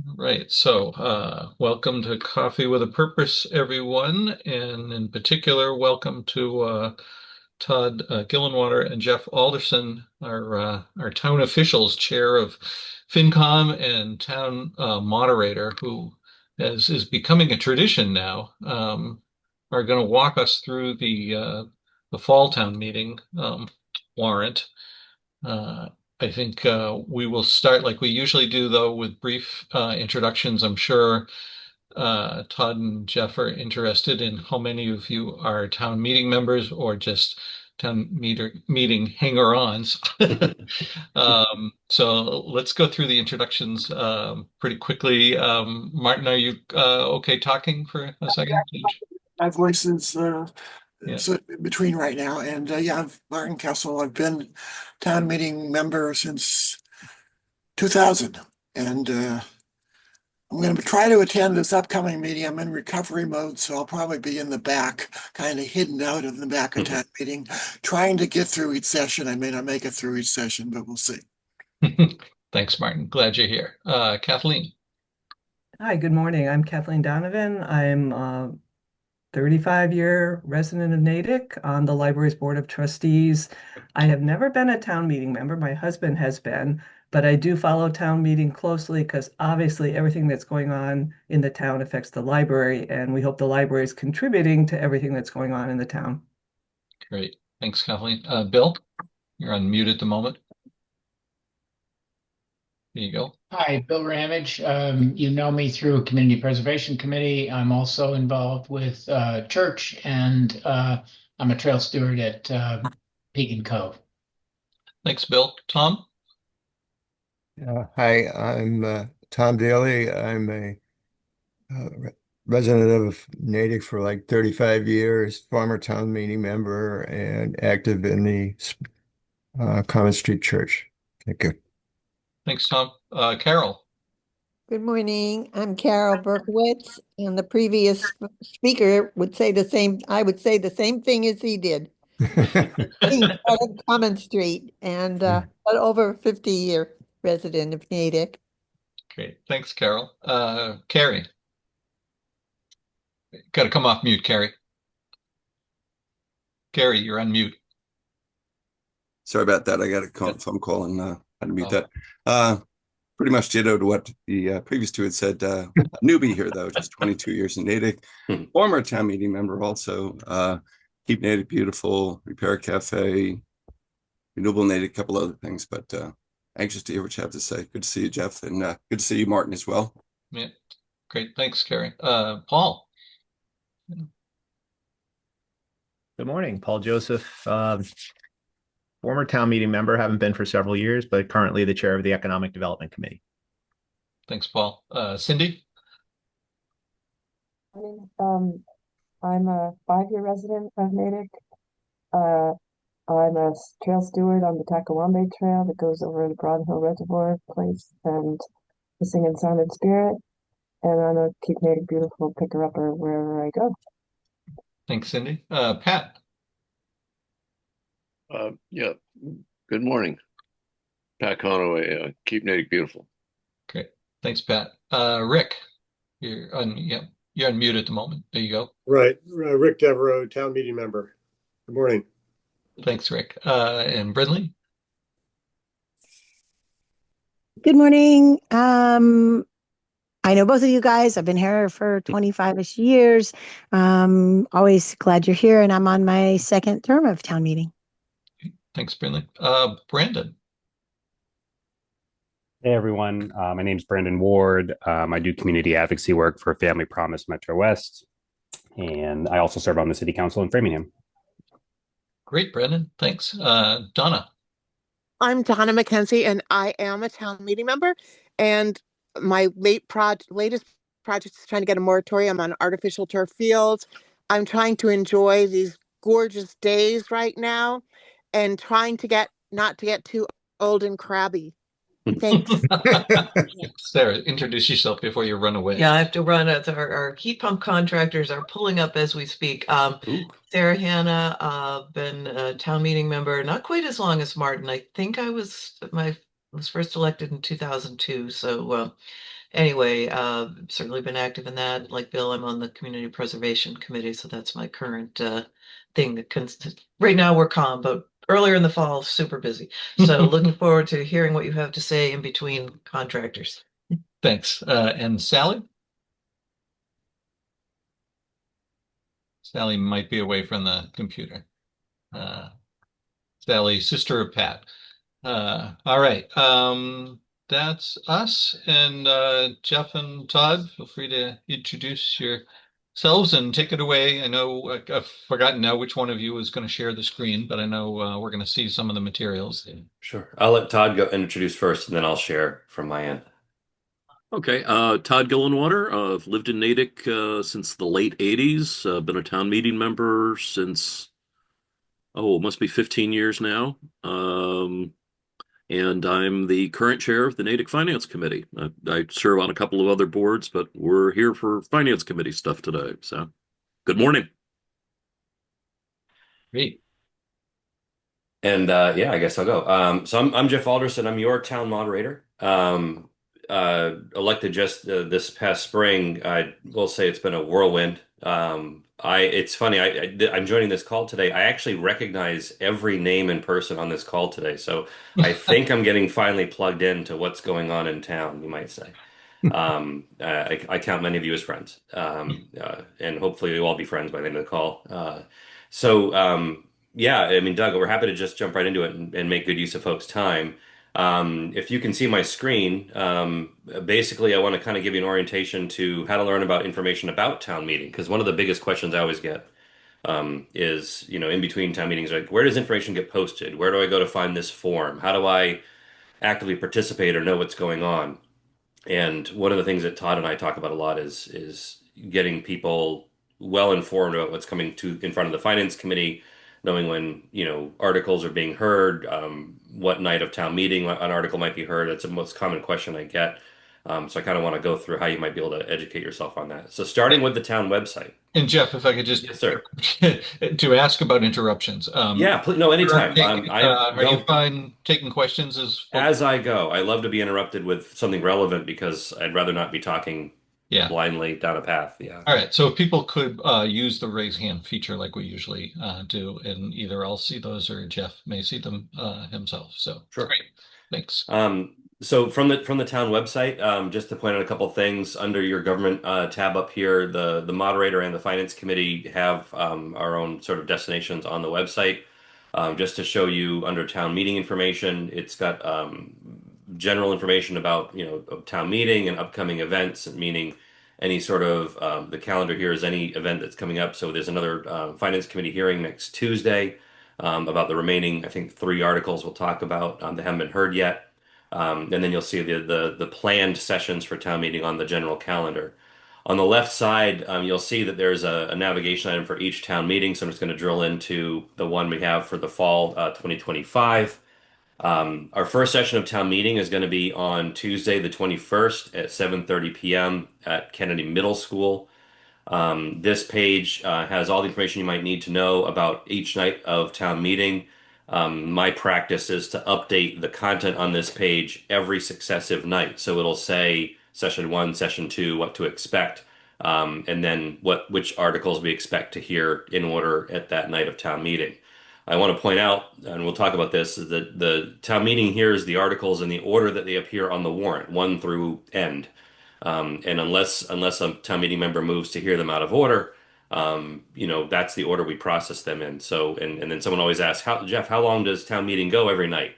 Right. So, welcome to Coffee with a Purpose, everyone, and in particular, welcome to Todd Gillenwater and Jeff Alderson, our town officials, chair of Fincom and town moderator, who, as is becoming a tradition now, are going to walk us through the fall town meeting warrant. Uh, I think we will start like we usually do, though, with brief introductions. I'm sure Todd and Jeff are interested in how many of you are town meeting members or just meeting hanger-ons. So let's go through the introductions pretty quickly. Martin, are you okay talking for a second? My voice is Yeah. between right now, and yeah, I'm Martin Kessel. I've been town meeting member since 2000, and I'm going to try to attend this upcoming meeting. I'm in recovery mode, so I'll probably be in the back, kind of hidden out in the back of town meeting, trying to get through each session. I may not make it through each session, but we'll see. Thanks, Martin. Glad you're here. Kathleen. Hi, good morning. I'm Kathleen Donovan. I'm a 35-year resident of Natick on the library's board of trustees. I have never been a town meeting member. My husband has been, but I do follow town meeting closely because obviously everything that's going on in the town affects the library, and we hope the library is contributing to everything that's going on in the town. Great. Thanks, Kathleen. Bill, you're on mute at the moment. There you go. Hi, Bill Ramage. You know me through Community Preservation Committee. I'm also involved with church, and I'm a trail steward at Pekin Cove. Thanks, Bill. Tom? Hi, I'm Tom Daly. I'm a resident of Natick for like 35 years, former town meeting member, and active in the Common Street Church. Thank you. Thanks, Tom. Carol? Good morning. I'm Carol Berkowitz, and the previous speaker would say the same. I would say the same thing as he did. Being part of Common Street and but over 50-year resident of Natick. Great. Thanks, Carol. Carrie? Got to come off mute, Carrie. Carrie, you're on mute. Sorry about that. I got a phone call and had to mute that. Pretty much dittoed what the previous two had said. Newbie here, though, just 22 years in Natick. Former town meeting member also. Keep Natick Beautiful, Repair Cafe, Renewable Natick, a couple other things, but anxious to hear what you have to say. Good to see you, Jeff, and good to see you, Martin, as well. Yeah. Great. Thanks, Carrie. Paul? Good morning, Paul Joseph. Former town meeting member, haven't been for several years, but currently the chair of the Economic Development Committee. Thanks, Paul. Cindy? I'm a 5-year resident of Natick. I'm a trail steward on the Takawambe Trail that goes over the Broad Hill Reservoir place and the Sing and Sound and Spirit. And I'm a Keep Natick Beautiful picker-upper wherever I go. Thanks, Cindy. Pat? Yeah, good morning. Pat Conaway, Keep Natick Beautiful. Great. Thanks, Pat. Rick? You're on mute at the moment. There you go. Right. Rick Devereaux, town meeting member. Good morning. Thanks, Rick. And Brindley? Good morning. I know both of you guys. I've been here for 25-ish years. Always glad you're here, and I'm on my second term of town meeting. Thanks, Brindley. Brandon? Hey, everyone. My name's Brandon Ward. I do community advocacy work for Family Promise Metro West, and I also serve on the city council in Framingham. Great, Brandon. Thanks. Donna? I'm Donna McKenzie, and I am a town meeting member, and my latest project is trying to get a moratorium on artificial turf fields. I'm trying to enjoy these gorgeous days right now and trying to not to get too old and crabby. Thanks. Sarah, introduce yourself before you run away. Yeah, I have to run. Our heat pump contractors are pulling up as we speak. Sarah Hanna, been a town meeting member, not quite as long as Martin. I think I was first elected in 2002. So anyway, certainly been active in that. Like Bill, I'm on the Community Preservation Committee, so that's my current thing. Right now we're calm, but earlier in the fall, super busy. So looking forward to hearing what you have to say in between contractors. Thanks. And Sally? Sally might be away from the computer. Sally, sister of Pat. All right. That's us. And Jeff and Todd, feel free to introduce yourselves and take it away. I know I've forgotten now which one of you is going to share the screen, but I know we're going to see some of the materials. Sure. I'll let Todd go introduce first, and then I'll share from my end. Okay, Todd Gillenwater. I've lived in Natick since the late 80s. Been a town meeting member since, it must be 15 years now. And I'm the current chair of the Natick Finance Committee. I serve on a couple of other boards, but we're here for Finance Committee stuff today. So, good morning. Great. And yeah, I guess I'll go. So I'm Jeff Alderson. I'm your town moderator. Elected just this past spring. I will say it's been a whirlwind. It's funny. I'm joining this call today. I actually recognize every name and person on this call today. So I think I'm getting finally plugged into what's going on in town, you might say. I count many of you as friends, and hopefully we'll all be friends by the end of the call. Yeah, I mean, Doug, we're happy to just jump right into it and make good use of folks' time. If you can see my screen, basically I want to kind of give you an orientation to how to learn about information about town meeting, because one of the biggest questions I always get is, in between town meetings, like, where does information get posted? Where do I go to find this form? How do I actively participate or know what's going on? And one of the things that Todd and I talk about a lot is getting people well informed about what's coming in front of the Finance Committee, knowing when, articles are being heard, what night of town meeting an article might be heard. That's the most common question I get. So I kind of want to go through how you might be able to educate yourself on that. So starting with the town website. And Jeff, if I could just Yes, sir. to ask about interruptions. Yeah, please, no, anytime. Are you fine taking questions as I go? I love to be interrupted with something relevant because I'd rather not be talking blindly down a path. Yeah. All right. So if people could use the raise hand feature like we usually do, and either I'll see those or Jeff may see them himself. So sure. Great. Thanks. So from the town website, just to point out a couple of things under your government tab up here, the moderator and the finance committee have our own sort of destinations on the website. Just to show you under town meeting information, it's got general information about town meeting and upcoming events, meaning any sort of the calendar here is any event that's coming up. So there's another finance committee hearing next Tuesday about the remaining, I think, 3 articles we'll talk about that haven't been heard yet. And then you'll see the planned sessions for town meeting on the general calendar. On the left side, you'll see that there's a navigation item for each town meeting. So I'm just going to drill into the one we have for the fall 2025. Our first session of town meeting is going to be on Tuesday, the 21st at 7:30 p.m. at Kennedy Middle School. This page has all the information you might need to know about each night of town meeting. My practice is to update the content on this page every successive night. So it'll say session 1, session 2, what to expect, and then which articles we expect to hear in order at that night of town meeting. I want to point out, and we'll talk about this, is that the town meeting hears the articles in the order that they appear on the warrant, 1 through end. And unless a town meeting member moves to hear them out of order, that's the order we process them in. So, and then someone always asks, Jeff, how long does town meeting go every night?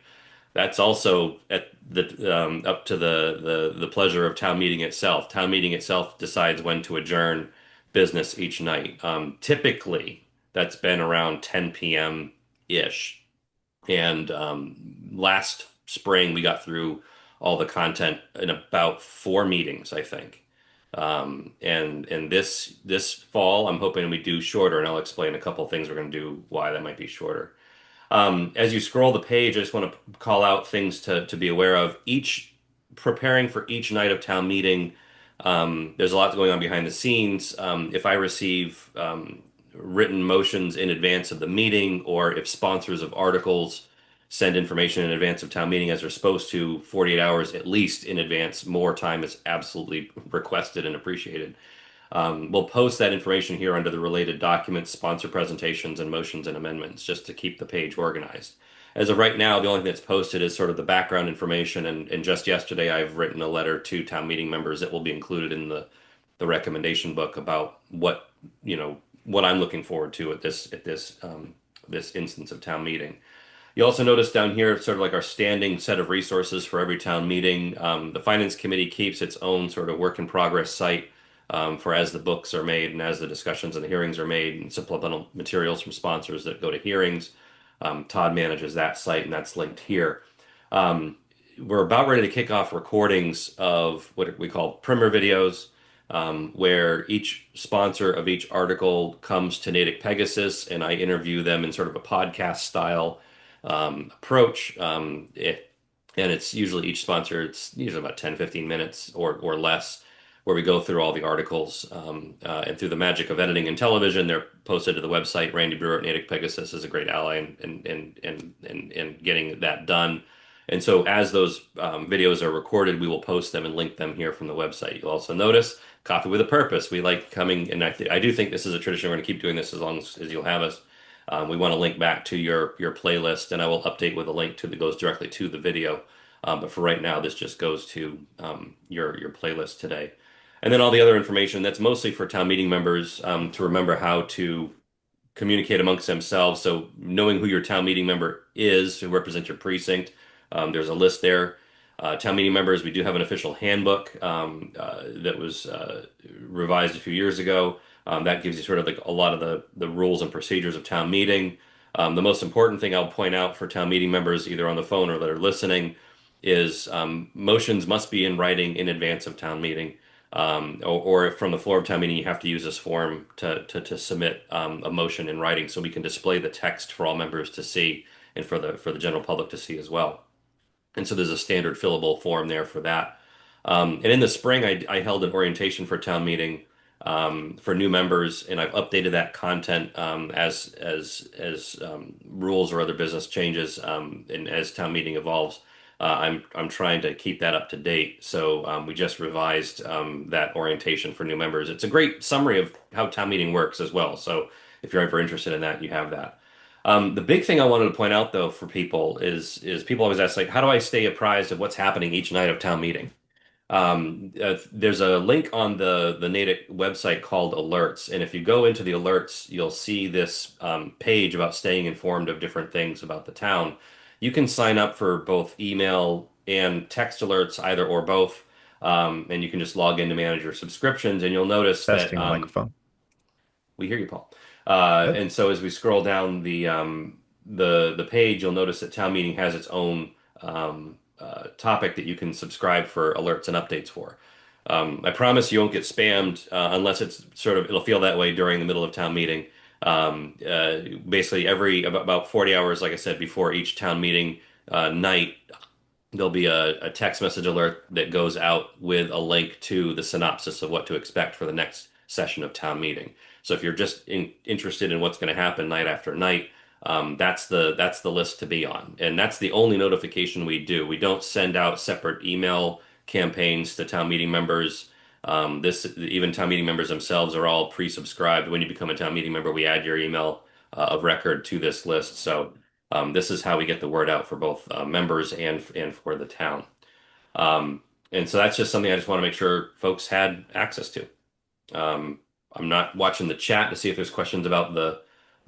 That's also at up to the pleasure of town meeting itself. Town meeting itself decides when to adjourn business each night. Typically, that's been around 10 p.m. ish. And last spring, we got through all the content in about 4 meetings, I think. And this fall, I'm hoping we do shorter, and I'll explain a couple things we're going to do why that might be shorter. As you scroll the page, I just want to call out things to be aware of. Preparing for each night of town meeting, there's a lot going on behind the scenes. If I receive written motions in advance of the meeting, or if sponsors of articles send information in advance of town meeting as they're supposed to, 48 hours at least in advance. More time is absolutely requested and appreciated. We'll post that information here under the related documents, sponsor presentations, and motions and amendments, just to keep the page organized. As of right now, the only thing that's posted is sort of the background information, and just yesterday I've written a letter to town meeting members that will be included in the recommendation book about what I'm looking forward to at this instance of town meeting. You also notice down here sort of like our standing set of resources for every town meeting. The Finance Committee keeps its own sort of work in progress site for as the books are made and as the discussions and the hearings are made, and supplemental materials from sponsors that go to hearings. Todd manages that site, and that's linked here. We're about ready to kick off recordings of what we call primer videos, where each sponsor of each article comes to Natick Pegasus, and I interview them in sort of a podcast style approach. And it's usually each sponsor, it's usually about 10, 15 minutes or less, where we go through all the articles, and through the magic of editing and television, they're posted to the website. Randy Brewer at Natick Pegasus is a great ally in getting that done. And so as those videos are recorded, we will post them and link them here from the website. You'll also notice Coffee with a Purpose. We like coming, and I do think this is a tradition. We're going to keep doing this as long as you'll have us. We want to link back to your playlist, and I will update with a link that goes directly to the video. But for right now, this just goes to your playlist today. And then all the other information, that's mostly for town meeting members to remember how to communicate amongst themselves. So knowing who your town meeting member is, who represents your precinct, there's a list there. Town meeting members, we do have an official handbook that was revised a few years ago. That gives you sort of like a lot of the rules and procedures of town meeting. The most important thing I'll point out for town meeting members, either on the phone or that are listening, is motions must be in writing in advance of town meeting. Or from the floor of town meeting, you have to use this form to submit a motion in writing, so we can display the text for all members to see and for the general public to see as well. And so there's a standard fillable form there for that. And in the spring, I held an orientation for town meeting for new members, and I've updated that content as rules or other business changes, and as town meeting evolves. I'm trying to keep that up to date. So we just revised that orientation for new members. It's a great summary of how town meeting works as well. So if you're ever interested in that, you have that. The big thing I wanted to point out, though, for people is people always ask, like, how do I stay apprised of what's happening each night of town meeting? There's a link on the Natick website called Alerts, and if you go into the alerts, you'll see this page about staying informed of different things about the town. You can sign up for both email and text alerts, either or both, and you can just log in to manage your subscriptions, and you'll notice Testing that microphone. we hear you, Paul. And so as we scroll down the page, you'll notice that town meeting has its own topic that you can subscribe for alerts and updates for. I promise you won't get spammed unless it'll feel that way during the middle of town meeting. Basically every about 40 hours, like I said, before each town meeting night, there'll be a text message alert that goes out with a link to the synopsis of what to expect for the next session of town meeting. So if you're just interested in what's going to happen night after night, that's the list to be on. And that's the only notification we do. We don't send out separate email campaigns to town meeting members. Even town meeting members themselves are all pre-subscribed. When you become a town meeting member, we add your email of record to this list. So this is how we get the word out for both members and for the town. And so that's just something I just want to make sure folks had access to. I'm not watching the chat to see if there's questions about the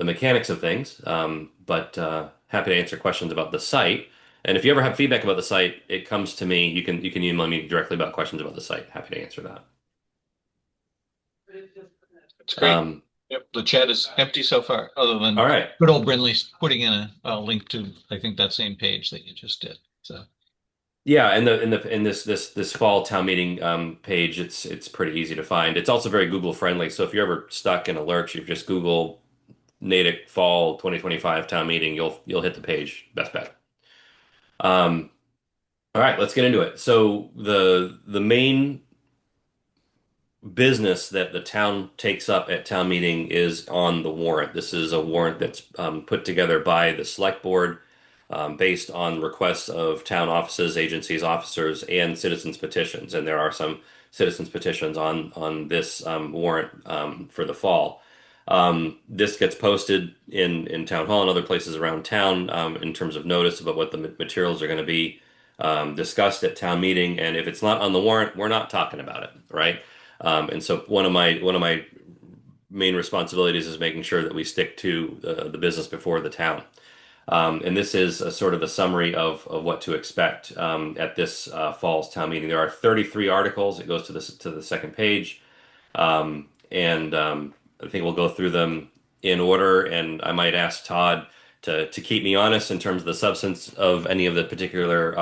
mechanics of things, but happy to answer questions about the site. And if you ever have feedback about the site, it comes to me. You can email me directly about questions about the site. Happy to answer that. That's great. Yep, the chat is empty so far, other than all right. Good old Brinley's putting in a link to, I think, that same page that you just did. So. Yeah, in this fall town meeting page, it's pretty easy to find. It's also very Google friendly. So if you're ever stuck in alerts, you just Google Natick Fall 2025 town meeting. You'll hit the page. Best bet. All right, let's get into it. So the main business that the town takes up at town meeting is on the warrant. This is a warrant that's put together by the select board. based on requests of town offices, agencies, officers, and citizens petitions. And there are some citizens petitions on this warrant for the fall. This gets posted in town hall and other places around town in terms of notice about what the materials are going to be discussed at town meeting. And if it's not on the warrant, we're not talking about it, right? And so one of my main responsibilities is making sure that we stick to the business before the town. And this is a sort of a summary of what to expect at this fall's town meeting. There are 33 articles. It goes to the second page, and I think we'll go through them in order. And I might ask Todd to keep me honest in terms of the substance of any of the particular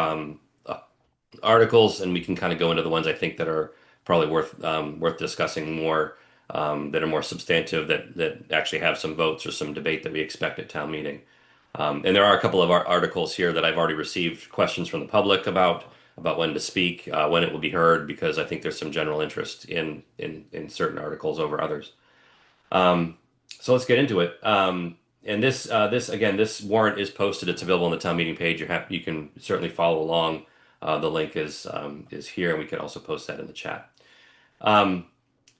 articles, and we can kind of go into the ones I think that are probably worth discussing more, that are more substantive, that actually have some votes or some debate that we expect at town meeting. And there are a couple of articles here that I've already received questions from the public about when to speak, when it will be heard, because I think there's some general interest in certain articles over others. So let's get into it. And this warrant is posted. It's available on the town meeting page. You can certainly follow along. The link is here, and we can also post that in the chat.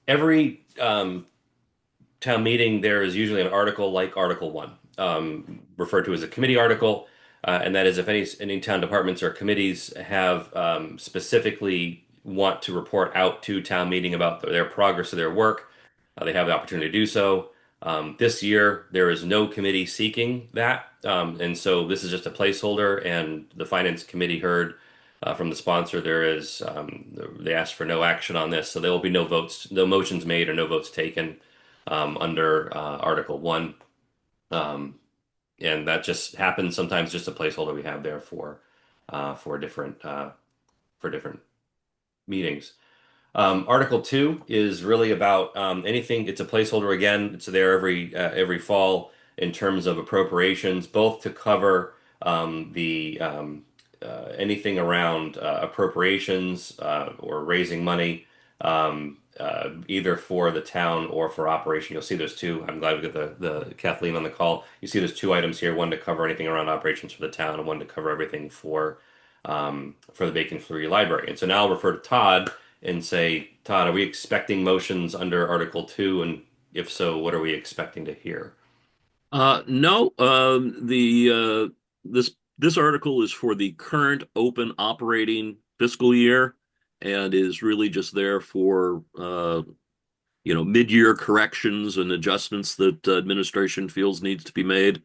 Every town meeting, there is usually an article like Article 1, referred to as a committee article, and that is if any town departments or committees have specifically want to report out to town meeting about their progress of their work, they have the opportunity to do so. This year, there is no committee seeking that, and so this is just a placeholder, and the Finance Committee heard from the sponsor they asked for no action on this, so there will be no votes, no motions made or no votes taken under Article 1. And that just happens sometimes, just a placeholder we have there for different meetings. Article 2 is really about anything. It's a placeholder again. It's there every fall in terms of appropriations, both to cover anything around appropriations or raising money, either for the town or for operation. You'll see there's two. I'm glad we got the Kathleen on the call. You see there's two items here, one to cover anything around operations for the town and one to cover everything for the Bacon Free Library. And so now I'll refer to Todd and say, Todd, are we expecting motions under Article 2? And if so, what are we expecting to hear? No, this article is for the current open operating fiscal year and is really just there for mid-year corrections and adjustments that administration feels needs to be made.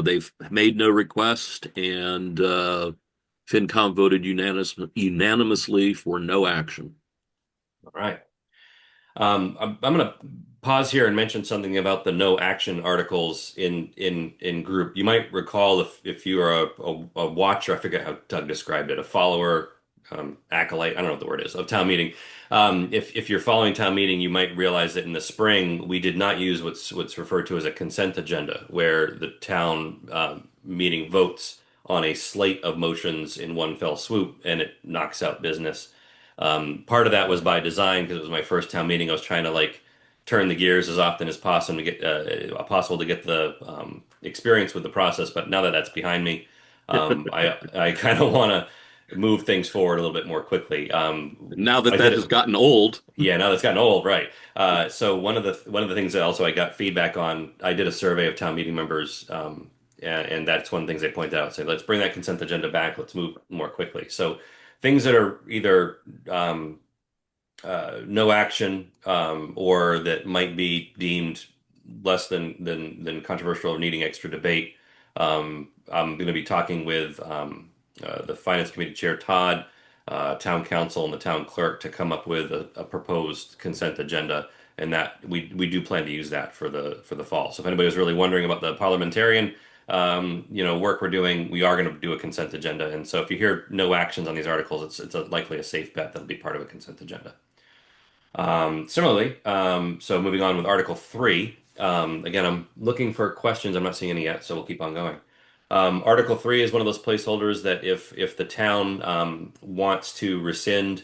They've made no request, and FinCom voted unanimously for no action. All right. I'm going to pause here and mention something about the no action articles in group. You might recall if you are a watcher, I forget how Doug described it, a follower, acolyte, I don't know what the word is, of town meeting. If you're following town meeting, you might realize that in the spring, we did not use what's referred to as a consent agenda, where the town meeting votes on a slate of motions in one fell swoop, and it knocks out business. Part of that was by design because it was my first town meeting. I was trying to turn the gears as often as possible to get the experience with the process. But now that that's behind me, I kind of want to move things forward a little bit more quickly. Now that has gotten old. Yeah, now that's gotten old, right? So one of the things that also I got feedback on, I did a survey of town meeting members, and that's one of the things they pointed out. Say, let's bring that consent agenda back. Let's move more quickly. So things that are either no action or that might be deemed less than controversial or needing extra debate. I'm going to be talking with the Finance Committee Chair Todd, Town Council, and the Town Clerk to come up with a proposed consent agenda, and that we do plan to use that for the fall. So if anybody was really wondering about the parliamentarian work we're doing, we are going to do a consent agenda. And so if you hear no actions on these articles, it's likely a safe bet that'll be part of a consent agenda. Similarly, so moving on with Article 3, again, I'm looking for questions. I'm not seeing any yet, so we'll keep on going. Article 3 is one of those placeholders that if the town wants to rescind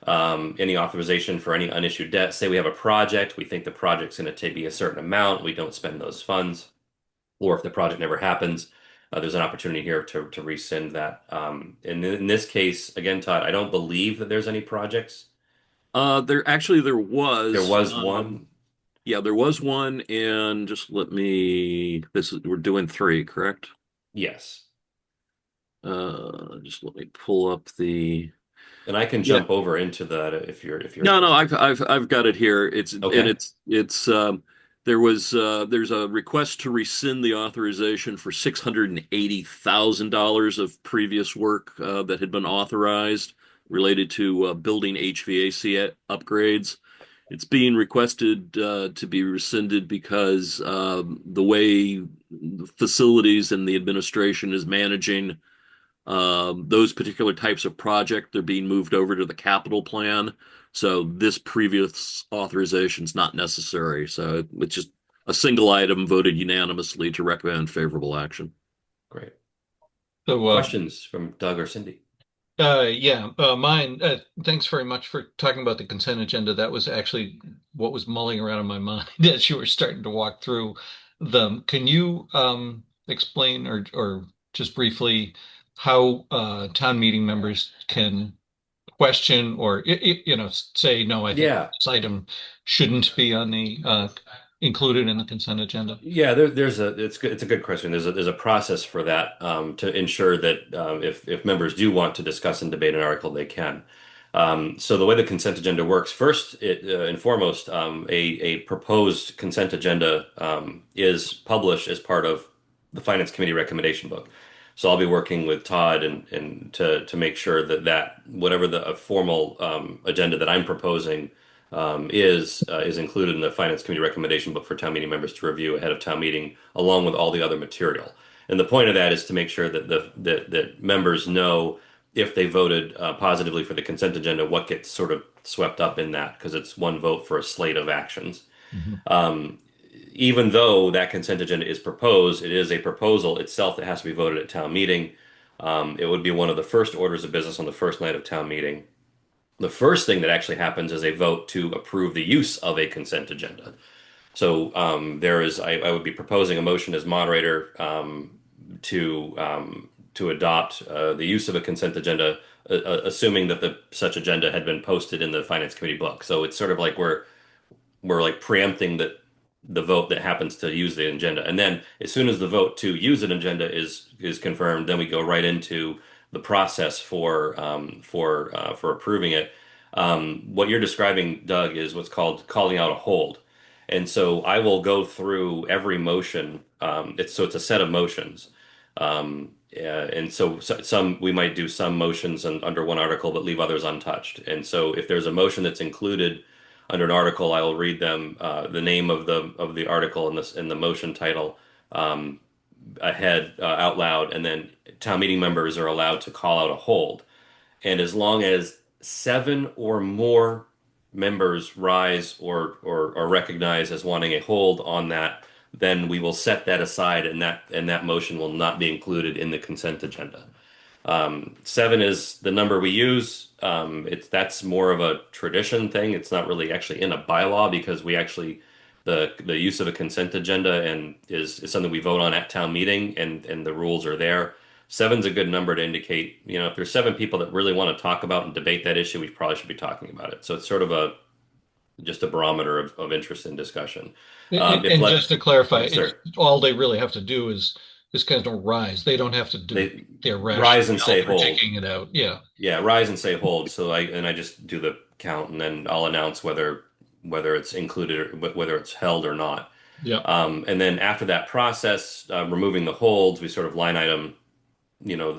any authorization for any unissued debt, say we have a project, we think the project's going to be a certain amount, we don't spend those funds, or if the project never happens, there's an opportunity here to rescind that. In this case, again, Todd, I don't believe that there's any projects. There actually there was. There was one. Yeah, there was one, and just we're doing three, correct? Yes. Just let me pull up the. And I can jump over into that if you're No, I've got it here. Okay. There's a request to rescind the authorization for $680,000 of previous work that had been authorized related to building HVAC upgrades. It's being requested to be rescinded because the way the facilities and the administration is managing those particular types of project, they're being moved over to the capital plan. So this previous authorization is not necessary. So it's just a single item voted unanimously to recommend favorable action. Great. So, questions from Doug or Cindy? Mine. Thanks very much for talking about the consent agenda. That was actually what was mulling around in my mind as you were starting to walk through them. Can you explain or just briefly how town meeting members can question or say no, I think this item shouldn't be on the included in the consent agenda? Yeah, it's a good question. There's a process for that to ensure that if members do want to discuss and debate an article, they can. So the way the consent agenda works, first and foremost, a proposed consent agenda is published as part of the Finance Committee recommendation book. So I'll be working with Todd and to make sure that whatever the formal agenda that I'm proposing is included in the Finance Committee recommendation book for town meeting members to review ahead of town meeting, along with all the other material. And the point of that is to make sure that that members know if they voted positively for the consent agenda, what gets sort of swept up in that, because it's one vote for a slate of actions. Even though that consent agenda is proposed, it is a proposal itself that has to be voted at town meeting. It would be one of the first orders of business on the first night of town meeting. The first thing that actually happens is a vote to approve the use of a consent agenda. So I would be proposing a motion as moderator to adopt the use of a consent agenda, assuming that such agenda had been posted in the Finance Committee book. So it's sort of like we're like preempting the vote that happens to use the agenda, and then as soon as the vote to use an agenda is confirmed, then we go right into the process for approving it. What you're describing, Doug, is what's called calling out a hold. And so I will go through every motion. It's a set of motions. And so some we might do some motions under one article, but leave others untouched. And so if there's a motion that's included under an article, I will read them the name of the article and the motion title ahead out loud, and then town meeting members are allowed to call out a hold. And as long as 7 or more members rise or recognize as wanting a hold on that, then we will set that aside, and that motion will not be included in the consent agenda. 7 is the number we use. That's more of a tradition thing. It's not really actually in a bylaw, because we actually the use of a consent agenda and is something we vote on at town meeting, and the rules are there. 7's a good number to indicate, if there's 7 people that really want to talk about and debate that issue, we probably should be talking about it. So it's sort of just a barometer of interest and discussion. And just to clarify, all they really have to do is kind of rise. They don't have to do their rise and say hold. Checking it out. Yeah, rise and say hold. So I just do the count, and then I'll announce whether it's included or whether it's held or not. Yeah. And then after that process, removing the holds, we sort of line item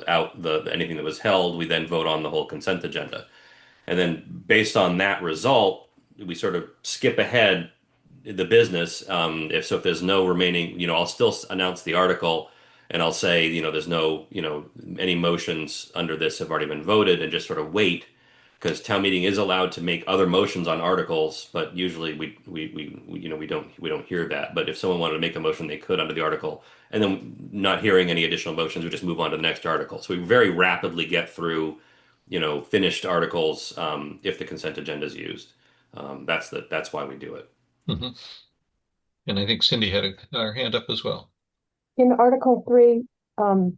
out anything that was held. We then vote on the whole consent agenda, and then based on that result, we sort of skip ahead the business. If there's no remaining, I'll still announce the article, and I'll say there's no any motions under this have already been voted, and just sort of wait, because town meeting is allowed to make other motions on articles, but usually we don't hear that. But if someone wanted to make a motion, they could under the article, and then not hearing any additional motions, we just move on to the next article. So we very rapidly get through finished articles if the consent agenda is used. That's why we do it. Mm-hmm. And I think Cindy had her hand up as well. In Article 3, Can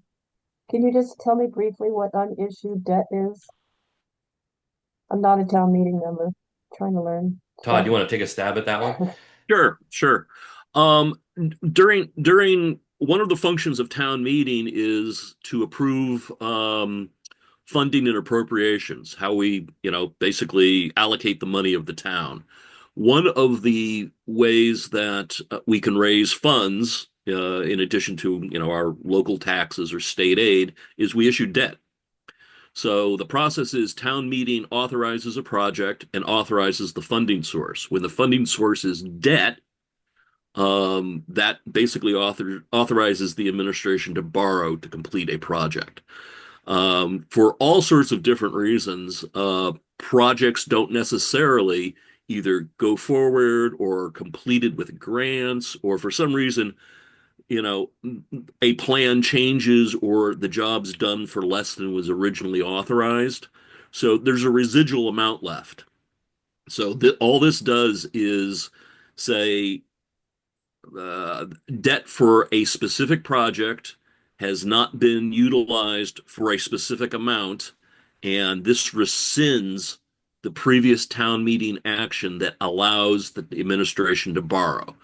you just tell me briefly what unissued debt is? I'm not a town meeting member, trying to learn Todd, stuff. you want to take a stab at that one? Sure. During one of the functions of town meeting is to approve funding and appropriations, how we, basically allocate the money of the town. One of the ways that we can raise funds, in addition to, our local taxes or state aid, is we issue debt. So the process is town meeting authorizes a project and authorizes the funding source. When the funding source is debt, that basically authorizes the administration to borrow to complete a project. For all sorts of different reasons, projects don't necessarily either go forward or completed with grants, or for some reason, a plan changes or the job's done for less than was originally authorized. So there's a residual amount left. So all this does is say debt for a specific project has not been utilized for a specific amount, and this rescinds the previous town meeting action that allows the administration to borrow.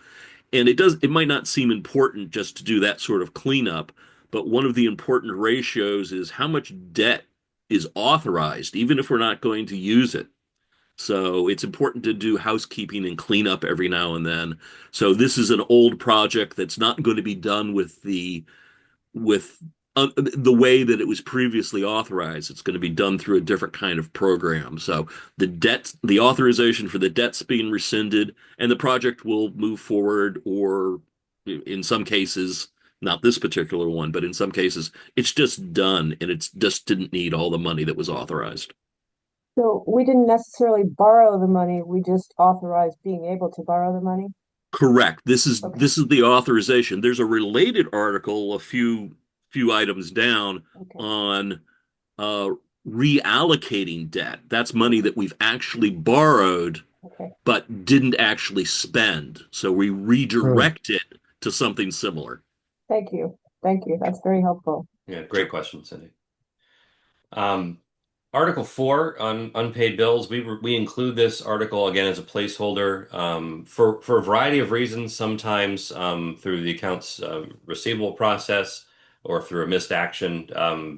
And it might not seem important just to do that sort of cleanup, but one of the important ratios is how much debt is authorized, even if we're not going to use it. So it's important to do housekeeping and cleanup every now and then. So this is an old project that's not going to be done with the way that it was previously authorized. It's going to be done through a different kind of program. So the authorization for the debt's being rescinded, and the project will move forward, or in some cases, not this particular one, but in some cases, it's just done and it just didn't need all the money that was authorized. So we didn't necessarily borrow the money, we just authorized being able to borrow the money? Correct. This is the authorization. There's a related article a few items down on reallocating debt. That's money that we've actually borrowed but didn't actually spend. So we redirect it to something similar. Thank you. That's very helpful. Yeah, great question, Cindy. Article 4 on unpaid bills, we include this article again as a placeholder for a variety of reasons, sometimes through the accounts receivable process or through a missed action.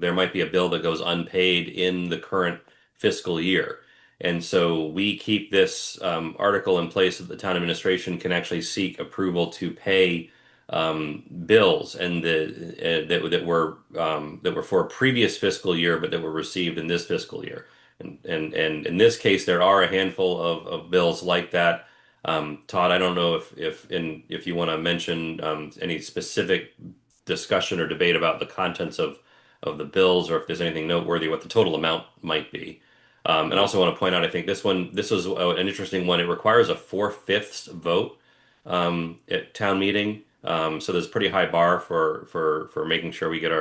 There might be a bill that goes unpaid in the current fiscal year. And so we keep this article in place so that the town administration can actually seek approval to pay bills and that were for a previous fiscal year, but that were received in this fiscal year. And in this case, there are a handful of bills like that. Todd, I don't know if you want to mention any specific discussion or debate about the contents of the bills, or if there's anything noteworthy, what the total amount might be. And I also want to point out, I think this was an interesting one. It requires a 4/5 vote at town meeting. So there's a pretty high bar for making sure we get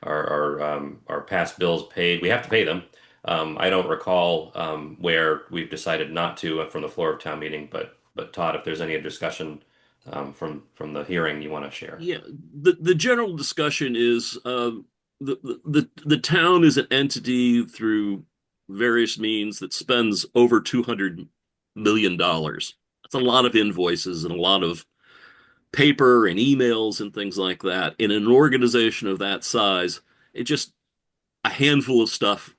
our past bills paid. We have to pay them. I don't recall where we've decided not to from the floor of town meeting, but Todd, if there's any discussion from the hearing you want to share. Yeah, the general discussion is the town is an entity through various means that spends over $200 million. That's a lot of invoices and a lot of paper and emails and things like that. In an organization of that size, a handful of stuff,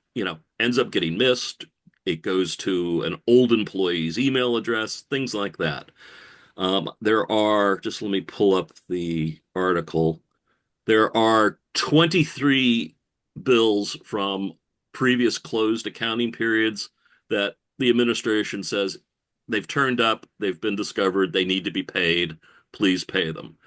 ends up getting missed. It goes to an old employee's email address, things like that. Let me pull up the article. There are 23 bills from previous closed accounting periods that the administration says they've turned up, they've been discovered, they need to be paid. Please pay them.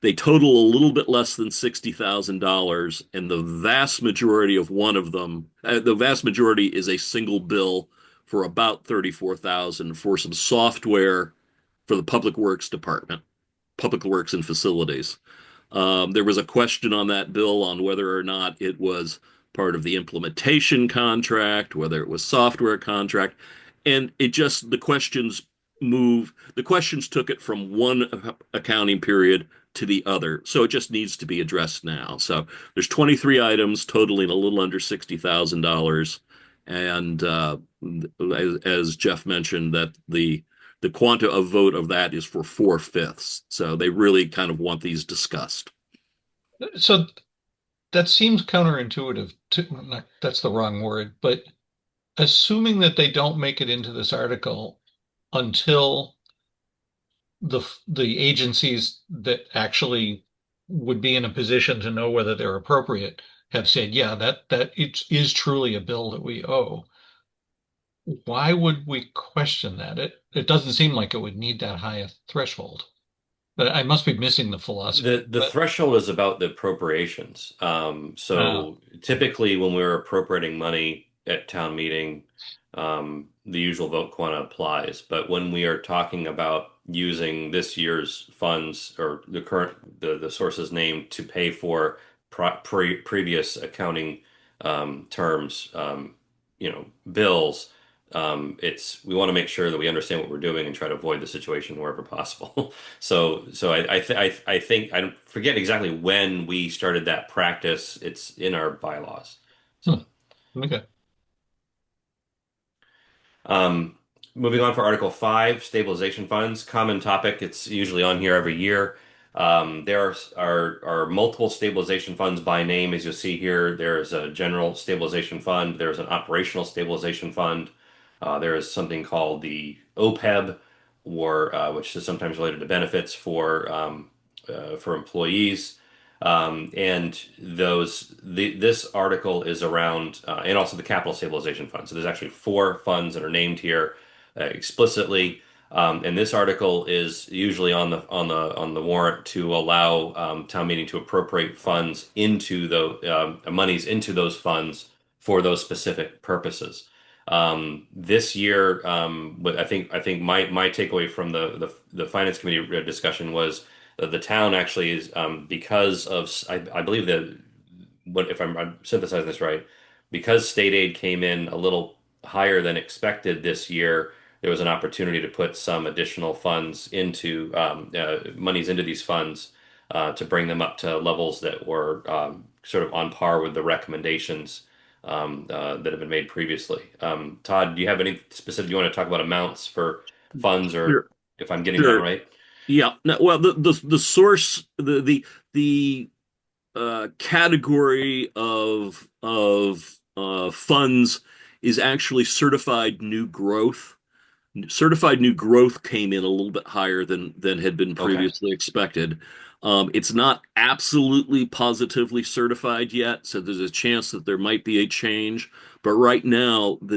They total a little bit less than $60,000, and the vast majority of one of them, the vast majority is a single bill for about $34,000 for some software for the Public Works Department, Public Works and Facilities. There was a question on that bill on whether or not it was part of the implementation contract, whether it was software contract, and the questions took it from one accounting period to the other. So it just needs to be addressed now. So there's 23 items totaling a little under $60,000. And as Jeff mentioned, that the quanta of vote of that is for 4/5. So they really kind of want these discussed. So that seems counterintuitive that's the wrong word, but assuming that they don't make it into this article until the agencies that actually would be in a position to know whether they're appropriate have said, yeah, that it is truly a bill that we owe. Why would we question that? It doesn't seem like it would need that high a threshold. But I must be missing the philosophy. The threshold is about the appropriations. So typically when we're appropriating money at town meeting, the usual vote quanta applies. But when we are talking about using this year's funds or the source's name to pay for previous accounting terms, bills, we want to make sure that we understand what we're doing and try to avoid the situation wherever possible. So I think I forget exactly when we started that practice. It's in our bylaws. So okay. Moving on for Article 5, stabilization funds, common topic. It's usually on here every year. There are multiple stabilization funds by name, as you'll see here. There's a general stabilization fund. There's an operational stabilization fund. There is something called the OPEB, which is sometimes related to benefits for employees. And this article is around, and also the capital stabilization fund. So there's actually 4 funds that are named here explicitly. And this article is usually on the warrant to allow town meeting to appropriate funds into the monies into those funds for those specific purposes. This year, I think my takeaway from the finance committee discussion was that the town actually is because of I believe that if I'm synthesizing this right, because state aid came in a little higher than expected this year, there was an opportunity to put some additional funds into monies into these funds to bring them up to levels that were sort of on par with the recommendations that have been made previously. Todd, do you have any specific, you want to talk about amounts for funds or Sure. if I'm getting that right? Yeah. No, well, the source, the category of funds is actually certified new growth. Certified new growth came in a little bit higher than had been previously expected. It's not absolutely positively certified yet, so there's a chance that there might be a change. But right now, the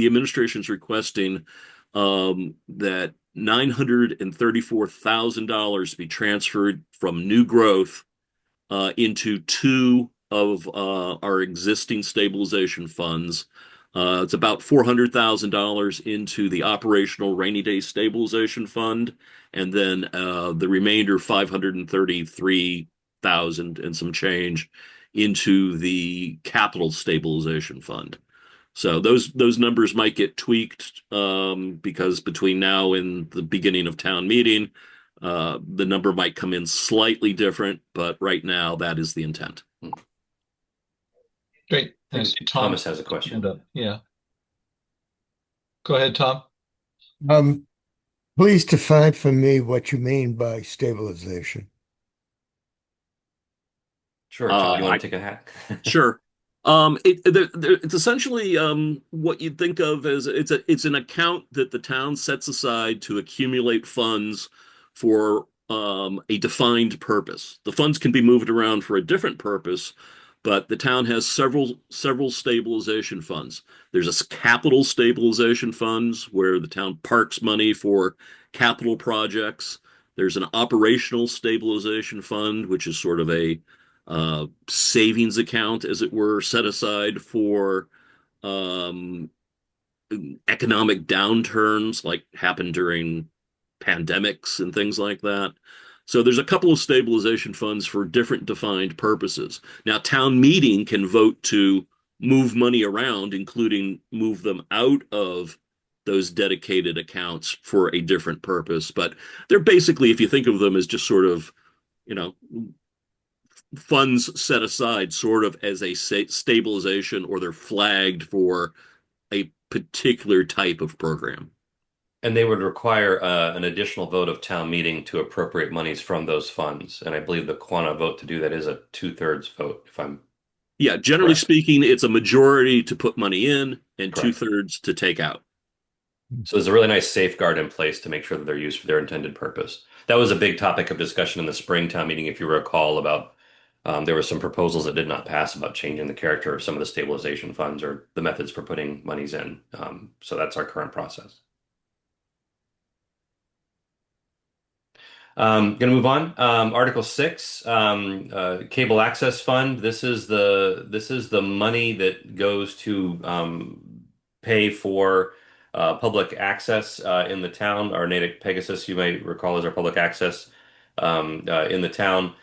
administration's requesting that $934,000 be transferred from new growth into 2 of our existing stabilization funds. It's about $400,000 into the operational rainy day stabilization fund, and then the remainder, $533,000 and some change, into the capital stabilization fund. So those numbers might get tweaked because between now and the beginning of town meeting, the number might come in slightly different, but right now that is the intent. Great. Thanks. Thomas has a question. Yeah. Go ahead, Tom. Please define for me what you mean by stabilization. Sure. Todd, you want to take a hack? Sure. It's essentially what you'd think of as it's an account that the town sets aside to accumulate funds for a defined purpose. The funds can be moved around for a different purpose, but the town has several stabilization funds. There's a capital stabilization funds where the town parks money for capital projects. There's an operational stabilization fund, which is sort of a savings account, as it were, set aside for economic downturns like happened during pandemics and things like that. So there's a couple of stabilization funds for different defined purposes. Now, town meeting can vote to move money around, including move them out of those dedicated accounts for a different purpose. But they're basically, if you think of them as just sort of you know, funds set aside sort of as a stabilization, or they're flagged for a particular type of program. And they would require an additional vote of town meeting to appropriate monies from those funds. And I believe the Quanta vote to do that is a 2/3 vote, if I'm Yeah, generally correct. speaking, it's a majority to put money in and Correct. 2/3 to take out. So there's a really nice safeguard in place to make sure that they're used for their intended purpose. That was a big topic of discussion in the spring town meeting, if you recall, about there were some proposals that did not pass about changing the character of some of the stabilization funds or the methods for putting monies in. So that's our current process. Going to move on. Article 6, cable access fund. This is the money that goes to pay for public access in the town. Our Natick Pegasus, you may recall, is our public access in the town.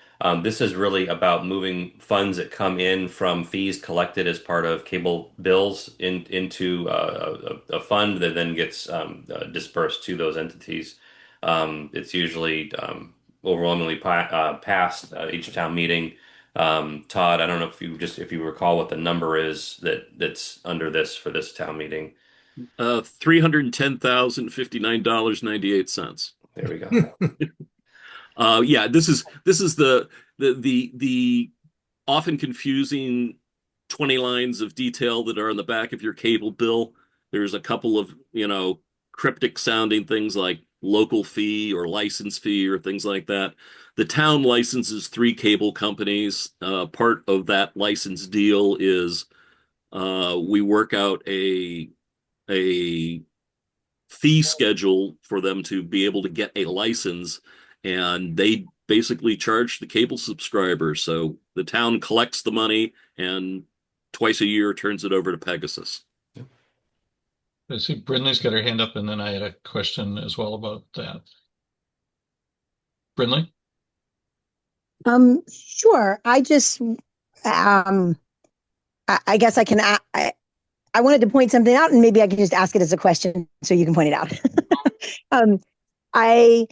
This is really about moving funds that come in from fees collected as part of cable bills into a fund that then gets dispersed to those entities. It's usually overwhelmingly passed each town meeting. Todd, I don't know if you recall what the number is that's under this for this town meeting. $310,059.98. There we go. Yeah, this is the often confusing 20 lines of detail that are on the back of your cable bill. There's a couple of, cryptic sounding things like local fee or license fee or things like that. The town licenses 3 cable companies. Part of that license deal is we work out a fee schedule for them to be able to get a license, and they basically charge the cable subscribers. So the town collects the money and twice a year turns it over to Pegasus. I see Brinley's got her hand up, and then I had a question as well about that. Brinley? Sure. I just, I guess I can, I wanted to point something out, and maybe I can just ask it as a question so you can point it out. I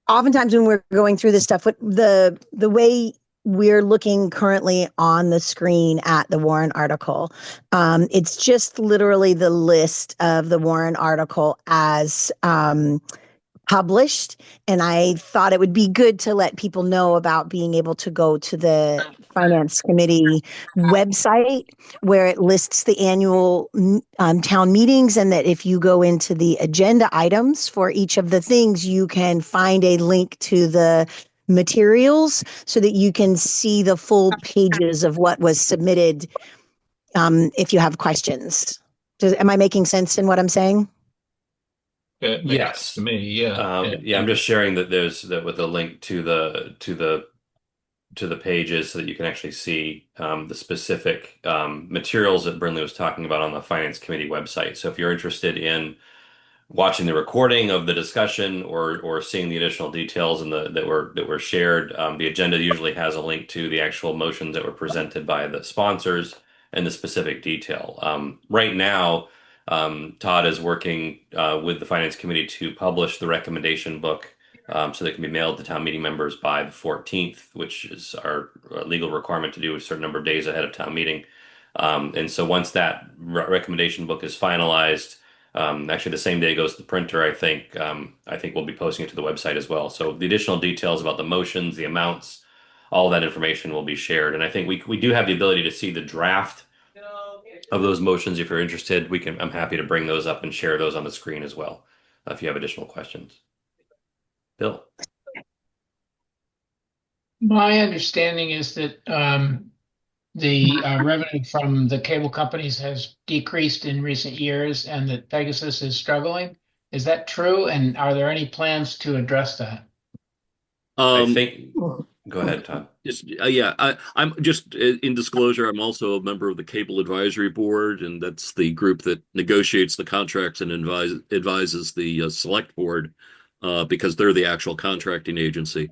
oftentimes when we're going through this stuff, the way we're looking currently on the screen at the Warren article, it's just literally the list of the Warren article as published. And I thought it would be good to let people know about being able to go to the Finance Committee website where it lists the annual town meetings, and that if you go into the agenda items for each of the things, you can find a link to the materials so that you can see the full pages of what was submitted if you have questions. Am I making sense in what I'm saying? Yes, to me, yeah. Yeah, I'm just sharing that there's that with a link to the pages so that you can actually see the specific materials that Brinley was talking about on the Finance Committee website. So if you're interested in watching the recording of the discussion or seeing the additional details that were shared, the agenda usually has a link to the actual motions that were presented by the sponsors and the specific detail. Right now, Todd is working with the Finance Committee to publish the recommendation book so that it can be mailed to town meeting members by the 14th, which is our legal requirement to do a certain number of days ahead of town meeting. And so once that recommendation book is finalized, actually the same day it goes to the printer, I think we'll be posting it to the website as well. So the additional details about the motions, the amounts, all that information will be shared. And I think we do have the ability to see the draft of those motions. If you're interested, I'm happy to bring those up and share those on the screen as well, if you have additional questions. Bill. My understanding is that the revenue from the cable companies has decreased in recent years and that Pegasus is struggling. Is that true? And are there any plans to address that? I think. Go ahead, Todd. I'm just in disclosure. I'm also a member of the Cable Advisory Board, and that's the group that negotiates the contracts and advises the select board because they're the actual contracting agency.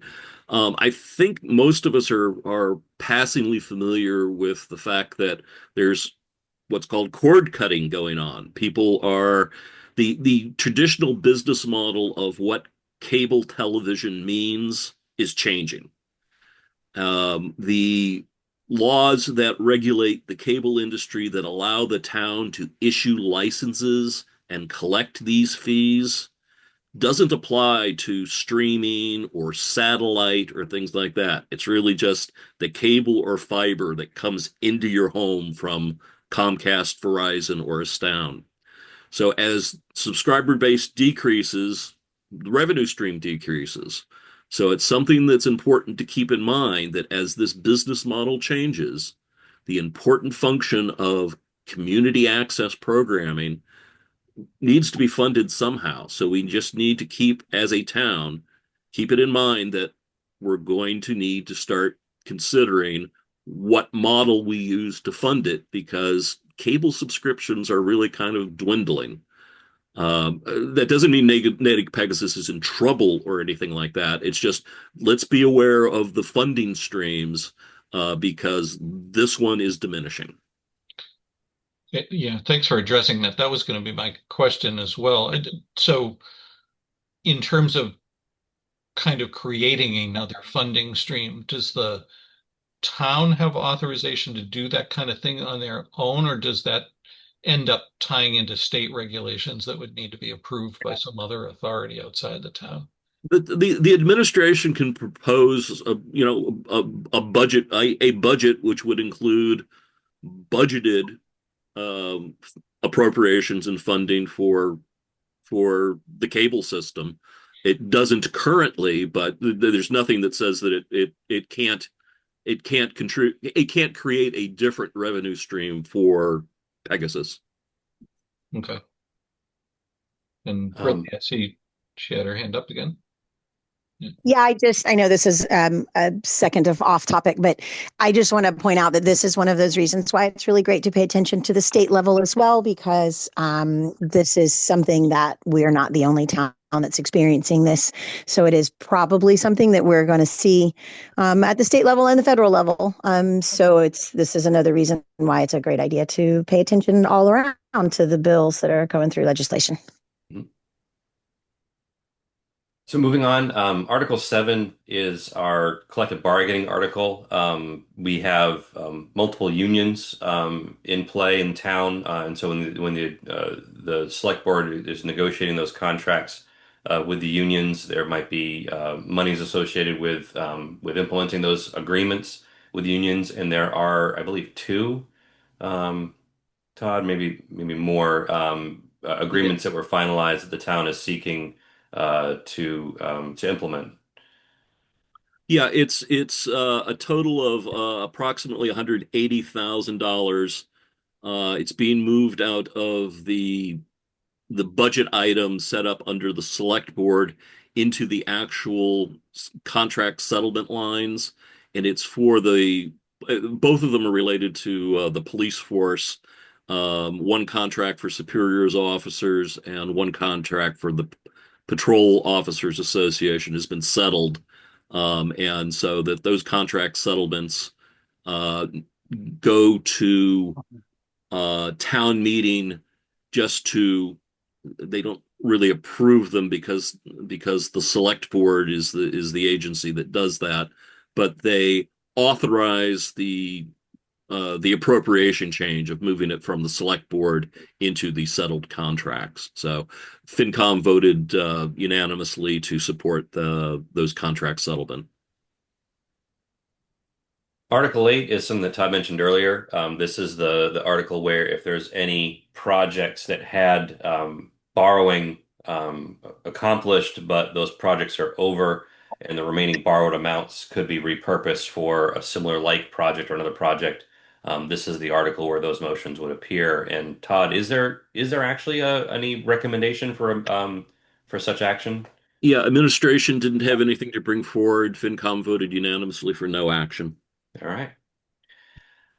I think most of us are passingly familiar with the fact that there's what's called cord cutting going on. People are the traditional business model of what cable television means is changing. The laws that regulate the cable industry that allow the town to issue licenses and collect these fees doesn't apply to streaming or satellite or things like that. It's really just the cable or fiber that comes into your home from Comcast, Verizon, or Astound. So as subscriber base decreases, the revenue stream decreases. So it's something that's important to keep in mind that as this business model changes, the important function of community access programming needs to be funded somehow. So we just need to keep, as a town, keep it in mind that we're going to need to start considering what model we use to fund it because cable subscriptions are really kind of dwindling. That doesn't mean Native Pegasus is in trouble or anything like that. It's just let's be aware of the funding streams because this one is diminishing. Yeah, thanks for addressing that. That was going to be my question as well. So, in terms of kind of creating another funding stream, does the town have authorization to do that kind of thing on their own, or does that end up tying into state regulations that would need to be approved by some other authority outside the town? The administration can propose a budget which would include budgeted um, appropriations and funding for the cable system. It doesn't currently, but there's nothing that says that it can't create a different revenue stream for Pegasus. Okay. And Brittany, I see she had her hand up again. Yeah, I know this is a second of off topic, but I just want to point out that this is one of those reasons why it's really great to pay attention to the state level as well, because this is something that we're not the only town that's experiencing this. So it is probably something that we're going to see at the state level and the federal level. So this is another reason why it's a great idea to pay attention all around to the bills that are going through legislation. So moving on, Article 7 is our collective bargaining article. We have multiple unions in play in town, and so when the select board is negotiating those contracts with the unions, there might be monies associated with implementing those agreements with unions, and there are, I believe, two, Todd, maybe more agreements that were finalized that the town is seeking to implement. Yeah, it's a total of approximately $180,000. It's being moved out of the budget item set up under the select board into the actual contract settlement lines, and it's for both of them are related to the police force. One contract for superiors officers and one contract for the Patrol Officers Association has been settled. And so that those contract settlements go to town meeting they don't really approve them because the select board is the agency that does that, but they authorize the appropriation change of moving it from the select board into the settled contracts. So FinCom voted unanimously to support those contract settlement. Article 8 is something that Todd mentioned earlier. This is the article where if there's any projects that had borrowing accomplished, but those projects are over and the remaining borrowed amounts could be repurposed for a similar like project or another project. This is the article where those motions would appear. And Todd, is there actually any recommendation for such action? Yeah, administration didn't have anything to bring forward. FinCom voted unanimously for no action. All right.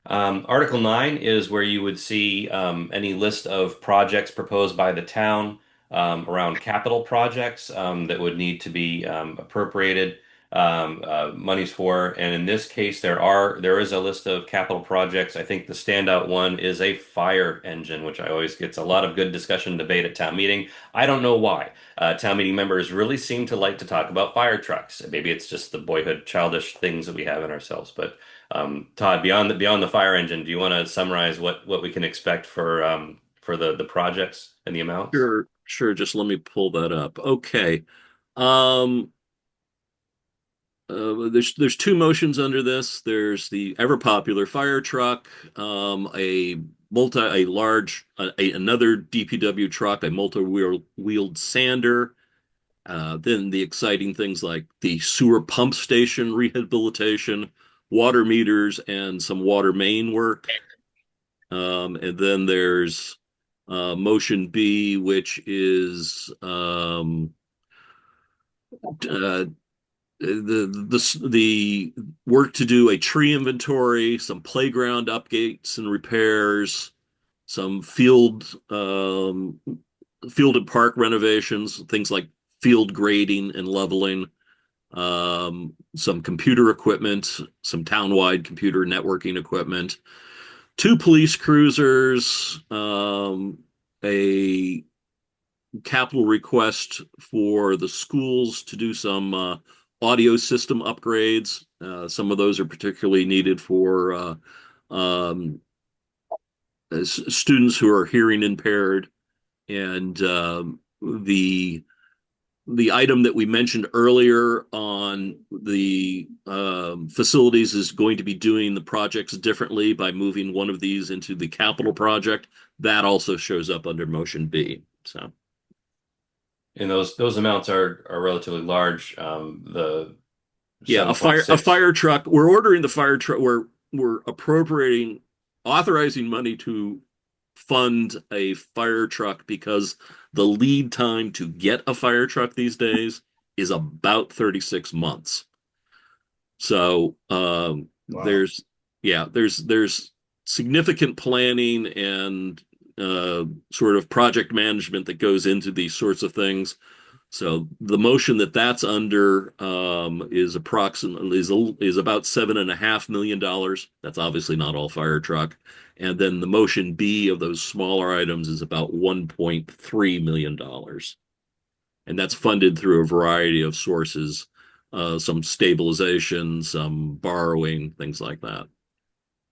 Article 9 is where you would see any list of projects proposed by the town around capital projects that would need to be appropriated. monies for. And in this case, there is a list of capital projects. I think the standout one is a fire engine, which I always gets a lot of good discussion and debate at town meeting. I don't know why. Town meeting members really seem to like to talk about fire trucks. Maybe it's just the boyhood childish things that we have in ourselves. But Todd, beyond the fire engine, do you want to summarize what we can expect for the projects and the amounts? Sure. Just let me pull that up. Okay. Um, there's two motions under this. There's the ever popular fire truck, another DPW truck, a multi-wheeled sander. Then the exciting things like the sewer pump station rehabilitation, water meters, and some water main work. And then there's motion B, which is the work to do a tree inventory, some playground updates and repairs, some field and park renovations, things like field grading and leveling, some computer equipment, some townwide computer networking equipment, 2 police cruisers, a capital request for the schools to do some audio system upgrades. Some of those are particularly needed for students who are hearing impaired. And the item that we mentioned earlier on the facilities is going to be doing the projects differently by moving one of these into the capital project. That also shows up under motion B. So. And those amounts are relatively large. A fire truck. We're ordering the fire truck. We're authorizing money to fund a fire truck because the lead time to get a fire truck these days is about 36 months. So wow. There's significant planning and sort of project management that goes into these sorts of things. So the motion that's under is approximately is about $7.5 million. That's obviously not all fire truck. And then the motion B of those smaller items is about $1.3 million. And that's funded through a variety of sources, some stabilization, some borrowing, things like that.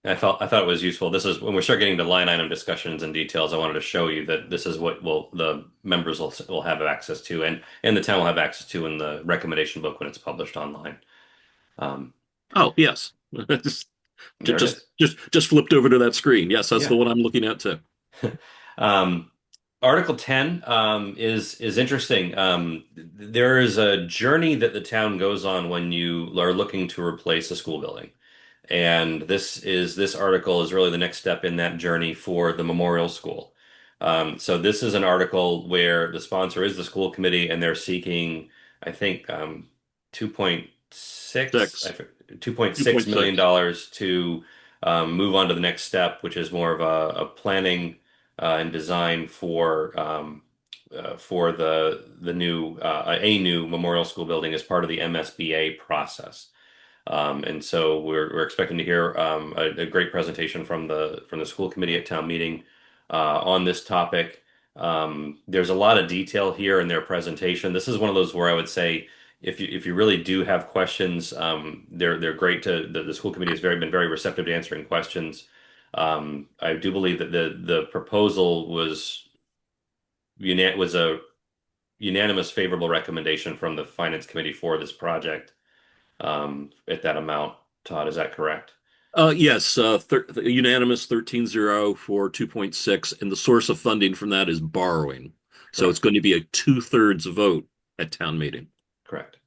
I thought it was useful. This is when we start getting to line item discussions and details. I wanted to show you that this is what the members will have access to, and the town will have access to in the recommendation book when it's published online. Oh yes, just flipped over to that screen. Yes, that's the one I'm looking at too. Article 10 is interesting. There is a journey that the town goes on when you are looking to replace a school building. And this article is really the next step in that journey for the memorial school. So this is an article where the sponsor is the school committee, and they're seeking, I think, $2.6 million to move on to the next step, which is more of a planning and design for the new memorial school building as part of the MSBA process. And so we're expecting to hear a great presentation from the school committee at town meeting on this topic. There's a lot of detail here in their presentation. This is one of those where I would say if you really do have questions, they're great the school committee has been very receptive to answering questions. I do believe that the proposal was a unanimous favorable recommendation from the finance committee for this project. At that amount, Todd, is that correct? Yes, unanimous 13-0 for 2.6, and the source of funding from that is borrowing. Correct. So it's going to be a 2/3 vote at town meeting. Correct.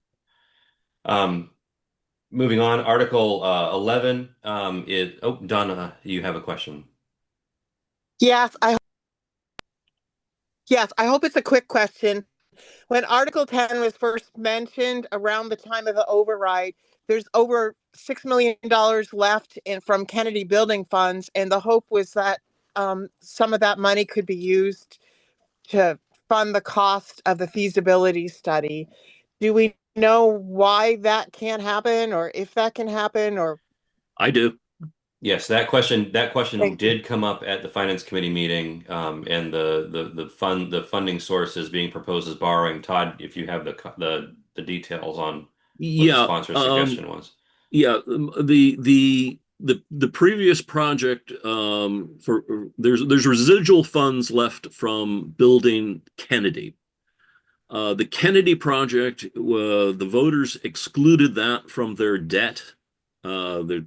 Moving on, Article 11 Donna, you have a question. Yes, I hope it's a quick question. When Article 10 was first mentioned around the time of the override, there's over $6 million left from Kennedy building funds, and the hope was that some of that money could be used to fund the cost of the feasibility study. Do we know why that can't happen or if that can happen or? I do. Yes, that question Thank you. did come up at the finance committee meeting, and the funding source is being proposed as borrowing. Todd, if you have the details on what the Yeah. sponsor's suggestion was. Yeah. The previous project for there's residual funds left from building Kennedy. The Kennedy project, the voters excluded that from their debt. They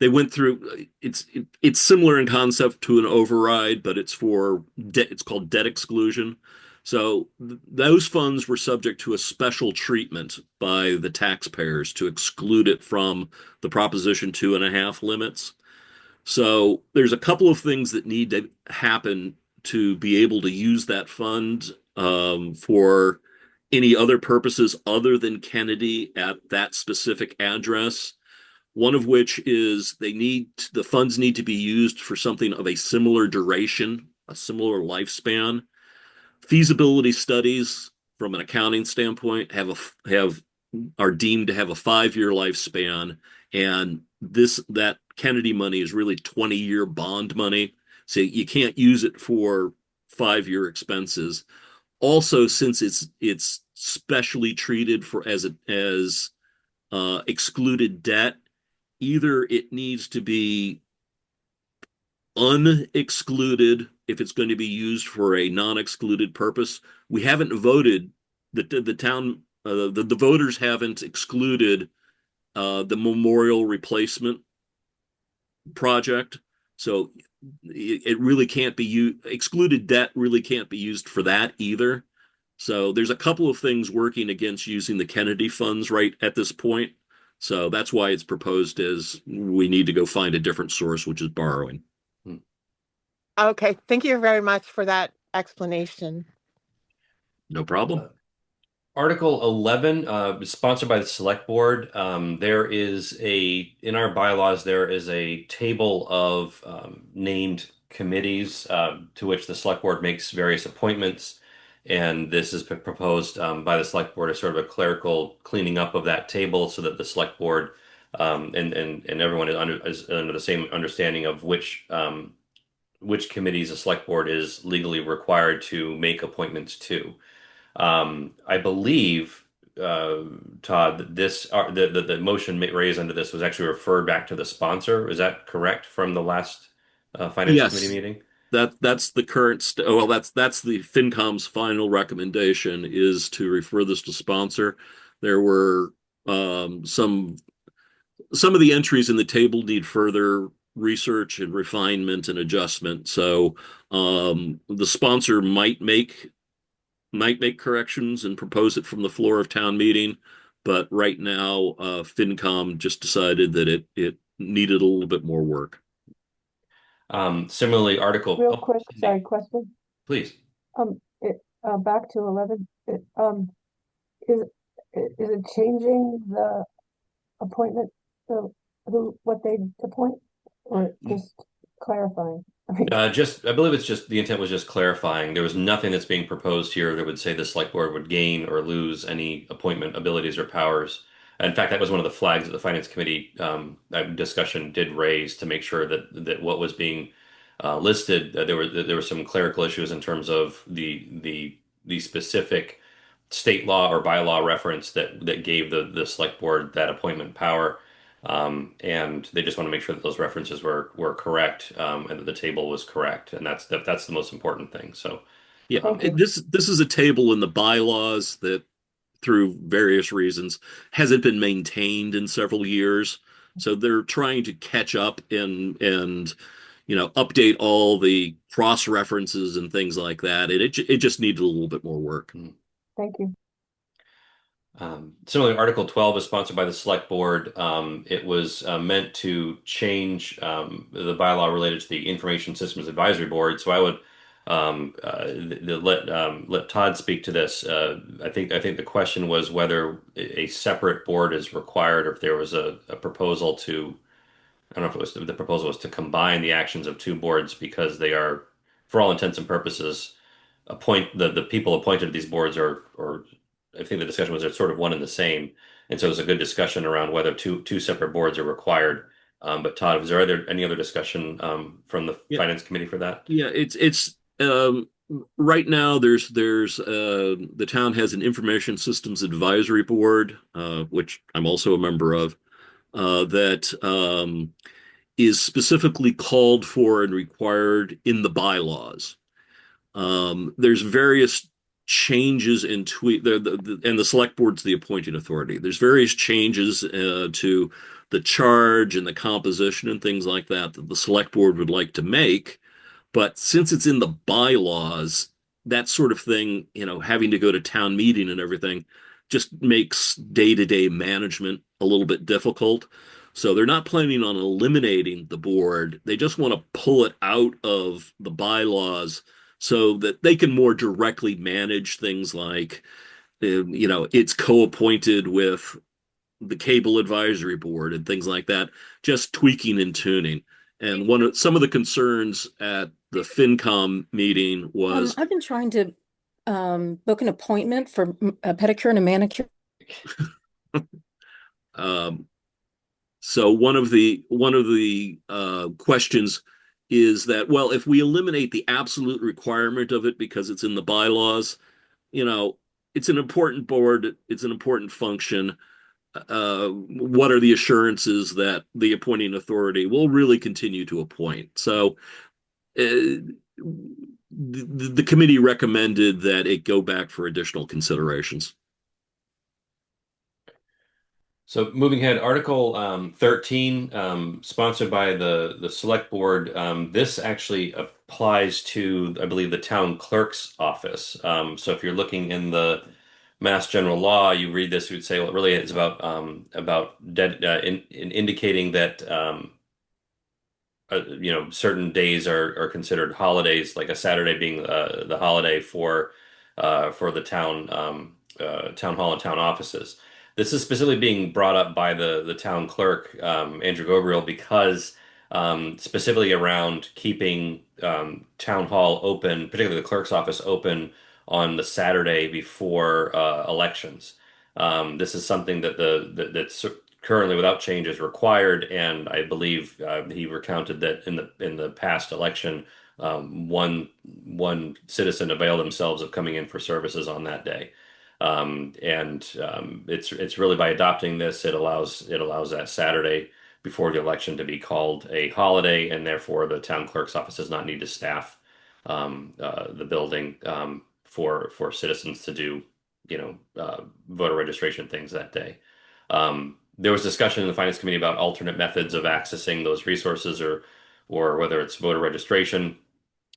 went through. It's similar in concept to an override, but it's for debt. It's called debt exclusion. So those funds were subject to a special treatment by the taxpayers to exclude it from the Proposition 2.5 limits. So there's a couple of things that need to happen to be able to use that fund for any other purposes other than Kennedy at that specific address. One of which is the funds need to be used for something of a similar duration, a similar lifespan. Feasibility studies from an accounting standpoint are deemed to have a 5-year lifespan, and that Kennedy money is really 20-year bond money, so you can't use it for 5-year expenses. Also, since it's specially treated as excluded debt, either it needs to be unexcluded if it's going to be used for a non-excluded purpose. We haven't voted the town the voters haven't excluded the memorial replacement project, so it really can't be used. Excluded debt really can't be used for that either. So there's a couple of things working against using the Kennedy funds right at this point. So that's why it's proposed as we need to go find a different source, which is borrowing. Okay, thank you very much for that explanation. No problem. Article 11, sponsored by the select board. In our bylaws, there is a table of named committees to which the select board makes various appointments. And this is proposed by the select board as sort of a clerical cleaning up of that table so that the select board and everyone is under the same understanding of which committees the select board is legally required to make appointments to. I believe, Todd, that the motion raised under this was actually referred back to the sponsor. Is that correct from the last finance committee Yes, meeting? that's the current. Well, that's the FinCom's final recommendation is to refer this to sponsor. There were some of the entries in the table need further research and refinement and adjustment. So the sponsor might make corrections and propose it from the floor of town meeting, but right now FinCom just decided that it needed a little bit more work. Similarly, article. Real quick, sorry, question. Please. Back to 11. Is it changing the appointment, what they appoint, or just clarifying? I believe it's just the intent was just clarifying. There was nothing that's being proposed here that would say the select board would gain or lose any appointment abilities or powers. In fact, that was one of the flags that the finance committee discussion did raise to make sure that what was being listed, there were some clerical issues in terms of the specific state law or bylaw reference that gave the select board that appointment power. And they just want to make sure that those references were correct, and that the table was correct, and that's the most important thing. So, yeah, this is a table in the bylaws that, through various reasons, hasn't been maintained in several years. So they're trying to catch up and update all the cross references and things like that. It just needed a little bit more work. Thank you. Similarly, Article 12 is sponsored by the Select Board. It was meant to change the bylaw related to the Information Systems Advisory Board. So I would let Todd speak to this. I think the question was whether a separate board is required, or if there was a proposal to. I don't know if it was the proposal was to combine the actions of two boards because they are, for all intents and purposes, the people appointed to these boards are I think the discussion was they're sort of one and the same. And so it was a good discussion around whether two separate boards are required. But Todd, is there any other discussion from the Yeah, Finance Committee for that? yeah. It's right now. There's the town has an information systems advisory board, which I'm also a member of, that is specifically called for and required in the bylaws. There's various changes in tweet and the select board's the appointing authority. There's various changes to the charge and the composition and things like that that the select board would like to make. But since it's in the bylaws, that sort of thing, having to go to town meeting and everything just makes day-to-day management a little bit difficult. So they're not planning on eliminating the board. They just want to pull it out of the bylaws so that they can more directly manage things like, it's co-appointed with the cable advisory board and things like that, just tweaking and tuning. And some of the concerns at the FinCom meeting was I've been trying to book an appointment for a pedicure and a manicure. So one of the questions is that, well, if we eliminate the absolute requirement of it because it's in the bylaws, it's an important board, it's an important function. What are the assurances that the appointing authority will really continue to appoint? So the committee recommended that it go back for additional considerations. So moving ahead, Article 13, sponsored by the Select Board. This actually applies to, I believe, the town clerk's office. So if you're looking in the Mass General Law, you read this, you would say, well, it really is about indicating that certain days are considered holidays, like a Saturday being the holiday for the town hall and town offices. This is specifically being brought up by the town clerk, Andrew Gabriel, because specifically around keeping town hall open, particularly the clerk's office open on the Saturday before elections. This is something that's currently without change is required, and I believe he recounted that in the past election, one citizen availed themselves of coming in for services on that day. It's really by adopting this, it allows that Saturday before the election to be called a holiday, and therefore the town clerk's office does not need to staff the building for citizens to do voter registration things that day. There was discussion in the Finance Committee about alternate methods of accessing those resources, or whether it's voter registration.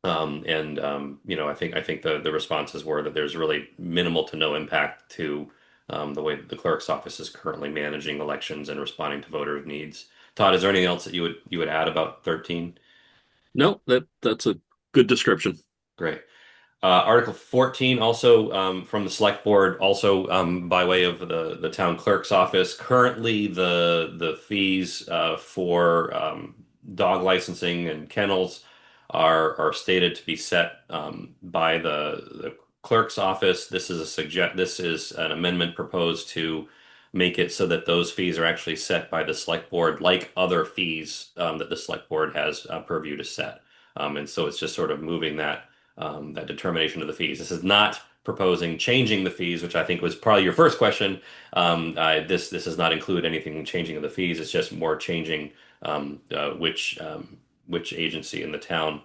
I think the responses were that there's really minimal to no impact to the way that the clerk's office is currently managing elections and responding to voter needs. Todd, is there anything else that you would add about 13? No, that's a good description. Great. Article 14, also from the Select Board, also by way of the town clerk's office. Currently, the fees for dog licensing and kennels are stated to be set by the clerk's office. This is an amendment proposed to make it so that those fees are actually set by the Select Board, like other fees that the Select Board has purview to set. And so it's just sort of moving that determination of the fees. This is not proposing changing the fees, which I think was probably your first question. This does not include anything changing of the fees. It's just more changing which agency in the town,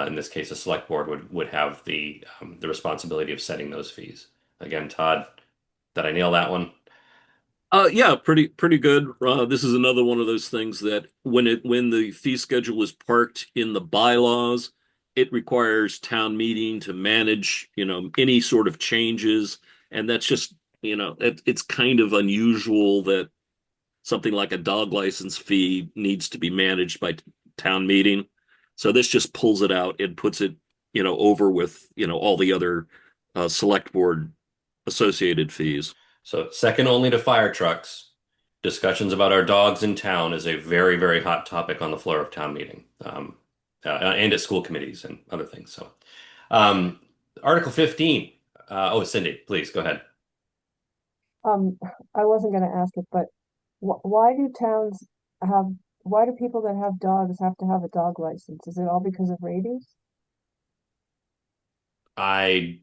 in this case, a select board, would have the responsibility of setting those fees. Again, Todd, did I nail that one? Yeah, pretty good. This is another one of those things that when the fee schedule is parked in the bylaws, it requires town meeting to manage, any sort of changes, and that's just, it's kind of unusual that something like a dog license fee needs to be managed by town meeting. So this just pulls it out and puts it, over with, all the other select board associated fees. So second only to fire trucks, discussions about our dogs in town is a very, very hot topic on the floor of town meeting, and at school committees and other things. So, Article 15. Cindy, please go ahead. I wasn't going to ask it, but why do towns have, why do people that have dogs have to have a dog license? Is it all because of rabies? I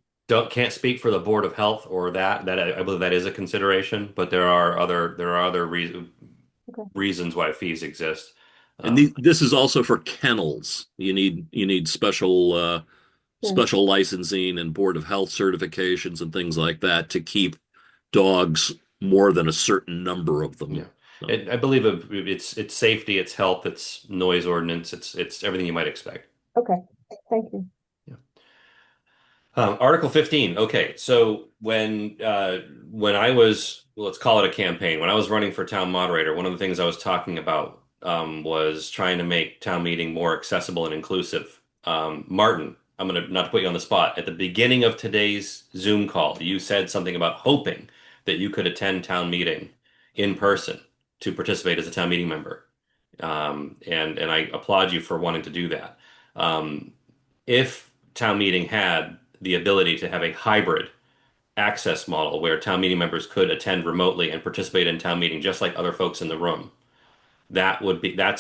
can't speak for the Board of Health or that I believe that is a consideration, but there are other Okay. reasons why fees exist. And this is also for kennels. You need Sure. special licensing and Board of Health certifications and things like that to keep dogs more than a certain number of them. Yeah. So, I believe it's safety, it's health, it's noise ordinance, it's everything you might expect. Okay. Thank you. Article 15. Okay, so when I was, let's call it a campaign, when I was running for town moderator, one of the things I was talking about was trying to make town meeting more accessible and inclusive. Martin, I'm gonna not to put you on the spot. At the beginning of today's Zoom call, you said something about hoping that you could attend town meeting in person to participate as a town meeting member. And I applaud you for wanting to do that. If town meeting had the ability to have a hybrid access model where town meeting members could attend remotely and participate in town meeting just like other folks in the room, that's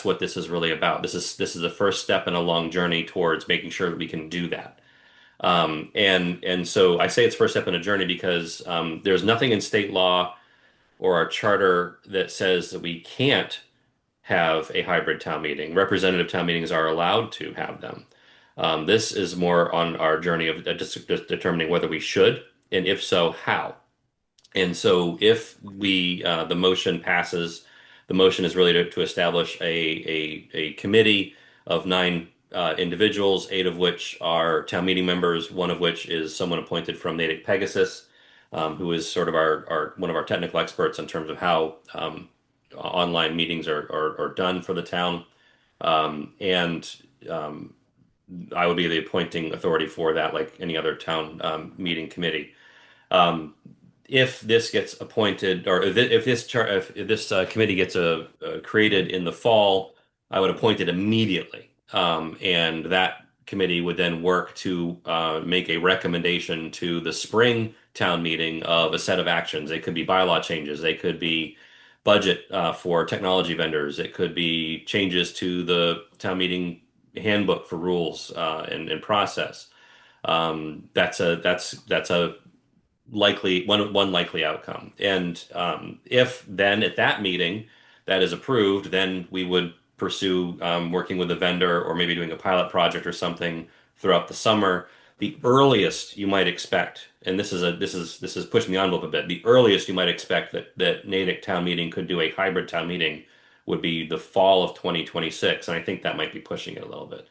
what this is really about. This is the first step in a long journey towards making sure that we can do that. And so I say it's first step in a journey because there's nothing in state law or our charter that says that we can't have a hybrid town meeting. Representative town meetings are allowed to have them. This is more on our journey of just determining whether we should, and if so, how. And so if the motion passes, the motion is really to establish a committee of nine individuals, eight of which are town meeting members, one of which is someone appointed from Natick Pegasus, who is sort of our one of our technical experts in terms of how online meetings are done for the town. And I would be the appointing authority for that, like any other town meeting committee. Um, if this gets appointed, or if this committee gets created in the fall, I would appoint it immediately, and that committee would then work to make a recommendation to the spring town meeting of a set of actions. They could be bylaw changes, they could be budget for technology vendors, it could be changes to the town meeting handbook for rules and process. That's a likely one likely outcome. And if then at that meeting that is approved, then we would pursue working with a vendor or maybe doing a pilot project or something throughout the summer. The earliest you might expect, and this is pushing the envelope a bit. The earliest you might expect that Natick town meeting could do a hybrid town meeting would be the fall of 2026, and I think that might be pushing it a little bit.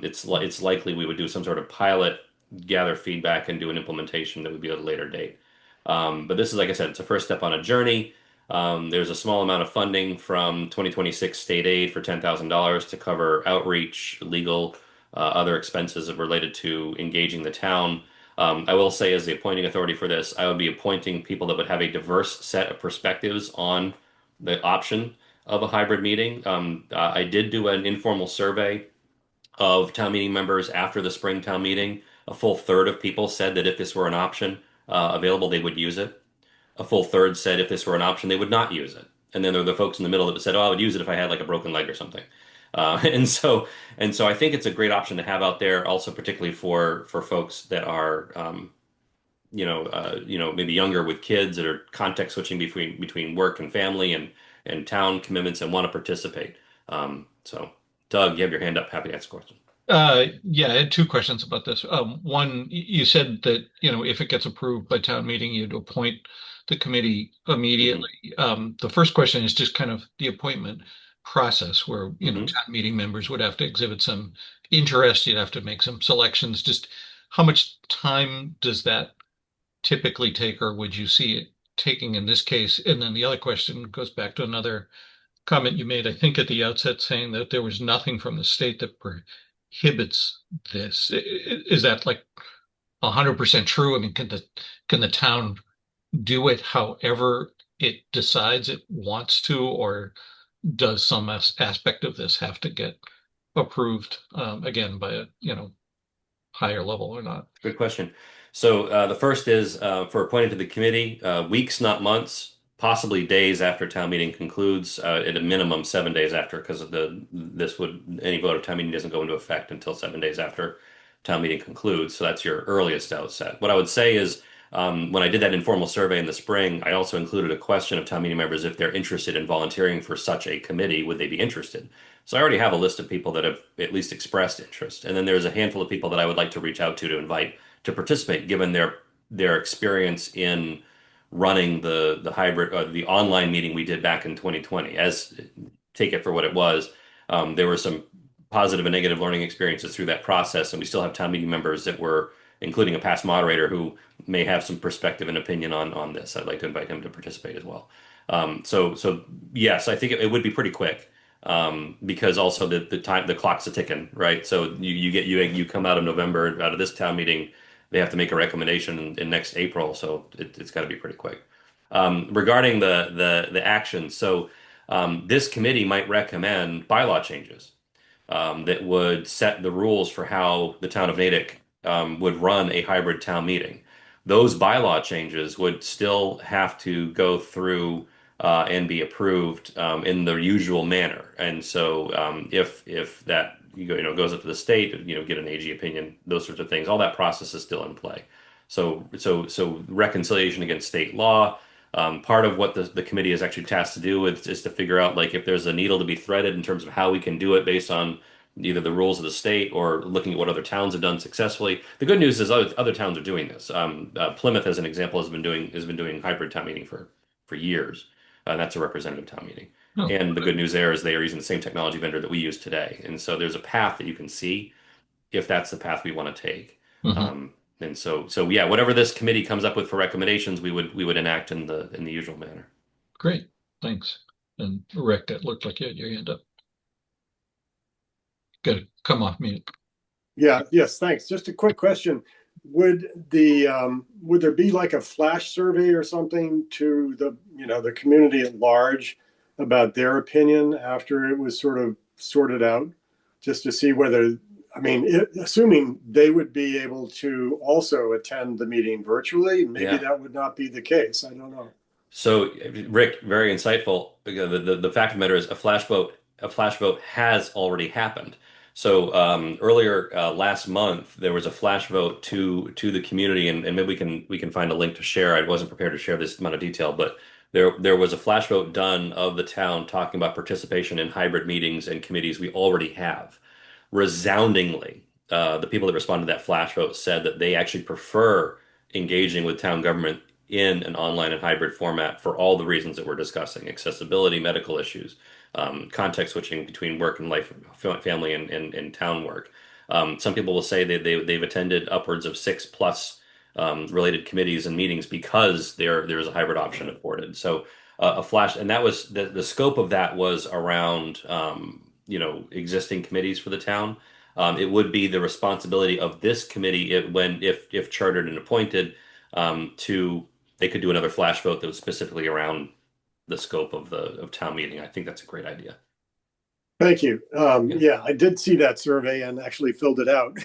It's likely we would do some sort of pilot, gather feedback, and do an implementation that would be at a later date. But this is, like I said, it's a first step on a journey. There's a small amount of funding from 2026 state aid for $10,000 to cover outreach, legal, other expenses related to engaging the town. I will say, as the appointing authority for this, I would be appointing people that would have a diverse set of perspectives on the option of a hybrid meeting. I did do an informal survey of town meeting members after the spring town meeting. A full third of people said that if this were an option available, they would use it. A full third said if this were an option, they would not use it. And then there were the folks in the middle that said, "Oh, I would use it if I had like a broken leg or something." And so I think it's a great option to have out there, also particularly for folks that are maybe younger with kids that are context switching between work and family and town commitments and want to participate. So Doug, you have your hand up. Happy to answer questions. Yeah, I had two questions about this. One, you said that, if it gets approved by town meeting, you'd appoint the committee immediately. The first question is just kind of the appointment process where, town meeting members would have to exhibit some interest. You'd have to make some selections. Just how much time does that typically take, or would you see it taking in this case? And then the other question goes back to another comment you made, I think at the outset, saying that there was nothing from the state that prohibits this. Is that like 100% true? I mean, can the town do it however it decides it wants to, or does some aspect of this have to get approved again by a higher level or not? Good question. So the first is for appointing to the committee, weeks, not months, possibly days after town meeting concludes, at a minimum 7 days after, because of any vote of town meeting doesn't go into effect until 7 days after town meeting concludes. So that's your earliest outset. What I would say is when I did that informal survey in the spring, I also included a question of town meeting members if they're interested in volunteering for such a committee, would they be interested? So I already have a list of people that have at least expressed interest. And then there's a handful of people that I would like to reach out to invite to participate, given their experience in running the hybrid the online meeting we did back in 2020. As take it for what it was, there were some positive and negative learning experiences through that process, and we still have town meeting members that were, including a past moderator, who may have some perspective and opinion on this. I'd like to invite him to participate as well. So yes, I think it would be pretty quick. Because also the clock's a ticking, right? So you come out of November, out of this town meeting, they have to make a recommendation in next April, so it's got to be pretty quick. Regarding the action, so this committee might recommend bylaw changes that would set the rules for how the town of Natick would run a hybrid town meeting. Those bylaw changes would still have to go through and be approved in the usual manner. And so if that goes up to the state, get an AG opinion, those sorts of things, all that process is still in play. So reconciliation against state law. Part of what the committee is actually tasked to do is to figure out, like, if there's a needle to be threaded in terms of how we can do it based on either the rules of the state or looking at what other towns have done successfully. The good news is other towns are doing this. Plymouth, as an example, has been doing hybrid town meeting for years. That's a representative town meeting. Oh. And the good news there is they are using the same technology vendor that we use today. And so there's a path that you can see if that's the path we want to take. Mm-hmm. And so yeah, whatever this committee comes up with for recommendations, we would enact in the usual manner. Great, thanks. And Rick, it looked like you had your hand up. Good, come off mute. Yes, thanks. Just a quick question. Would there be like a flash survey or something to the community at large about their opinion after it was sort of sorted out, just to see whether, assuming they would be able to also attend the meeting virtually, maybe that would not be the case. I don't know. So, Rick, very insightful. The fact of the matter is a flash vote has already happened. So earlier last month, there was a flash vote to the community, and maybe we can find a link to share. I wasn't prepared to share this amount of detail, but there was a flash vote done of the town talking about participation in hybrid meetings and committees we already have. Resoundingly, the people that responded to that flash vote said that they actually prefer engaging with town government in an online and hybrid format for all the reasons that we're discussing: accessibility, medical issues, context switching between work and life, family and town work. Some people will say that they've attended upwards of 6+ related committees and meetings because there is a hybrid option afforded. So a flash, and that was the scope of that was around existing committees for the town. It would be the responsibility of this committee if chartered and appointed they could do another flash vote that was specifically around the scope of town meeting. I think that's a great idea. Thank you. Yeah, I did see that survey and actually filled it out.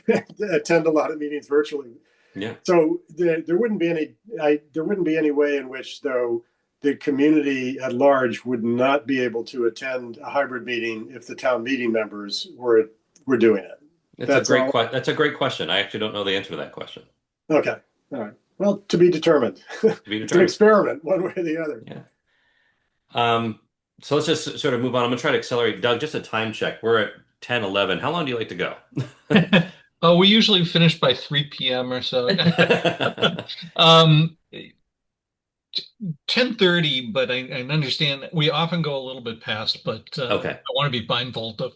Attend a lot of meetings virtually. Yeah. So there wouldn't be any way in which, though, the community at large would not be able to attend a hybrid meeting if the town meeting members were doing it. That's a great question. I actually don't know the answer to that question. Okay. All right. Well, to be determined. It's an experiment, one way or the other. Yeah. So let's just sort of move on. I'm going to try to accelerate. Doug, just a time check. We're at 10:11. How long do you like to go? Oh, we usually finish by 3 p.m. or so. 10:30, but I understand we often go a little bit past, but okay. I want to be mindful of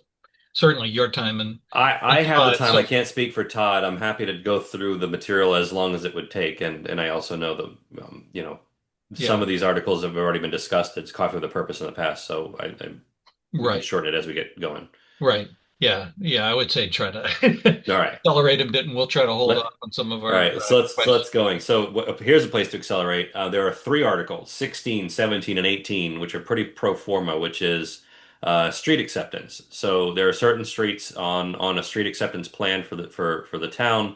certainly your time. And I have the time. So I can't speak for Todd. I'm happy to go through the material as long as it would take. And I also know that, some of these articles have already been discussed. It's coffee with a purpose in the past. So I can shorten it as we get going. Right. Yeah. I would say try to all right. accelerate a bit, and we'll try to hold on some of our. All right. So let's going. So here's a place to accelerate. There are 3 articles, 16, 17, and 18, which are pretty pro forma, which is street acceptance. So there are certain streets on a street acceptance plan for the town,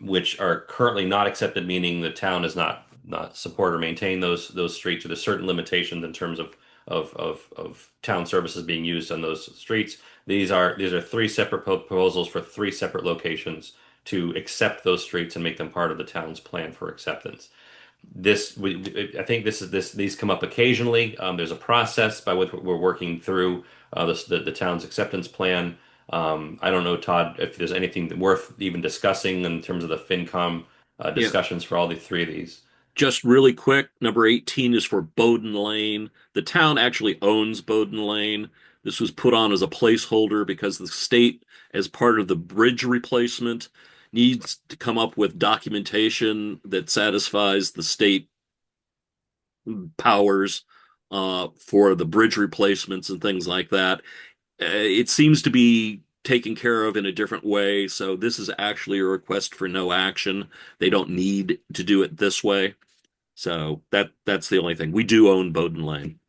which are currently not accepted, meaning the town does not support or maintain those streets, or there's certain limitations in terms of town services being used on those streets. These are three separate proposals for three separate locations to accept those streets and make them part of the town's plan for acceptance. I think these come up occasionally. There's a process by which we're working through the town's acceptance plan. I don't know, Todd, if there's anything worth even discussing in terms of the FinCom discussions for all the three of these. Just really quick, number 18 is for Bowden Lane. The town actually owns Bowden Lane. This was put on as a placeholder because the state, as part of the bridge replacement, needs to come up with documentation that satisfies the state powers for the bridge replacements and things like that. It seems to be taken care of in a different way, so this is actually a request for no action. They don't need to do it this way. So that's the only thing. We do own Bowden Lane.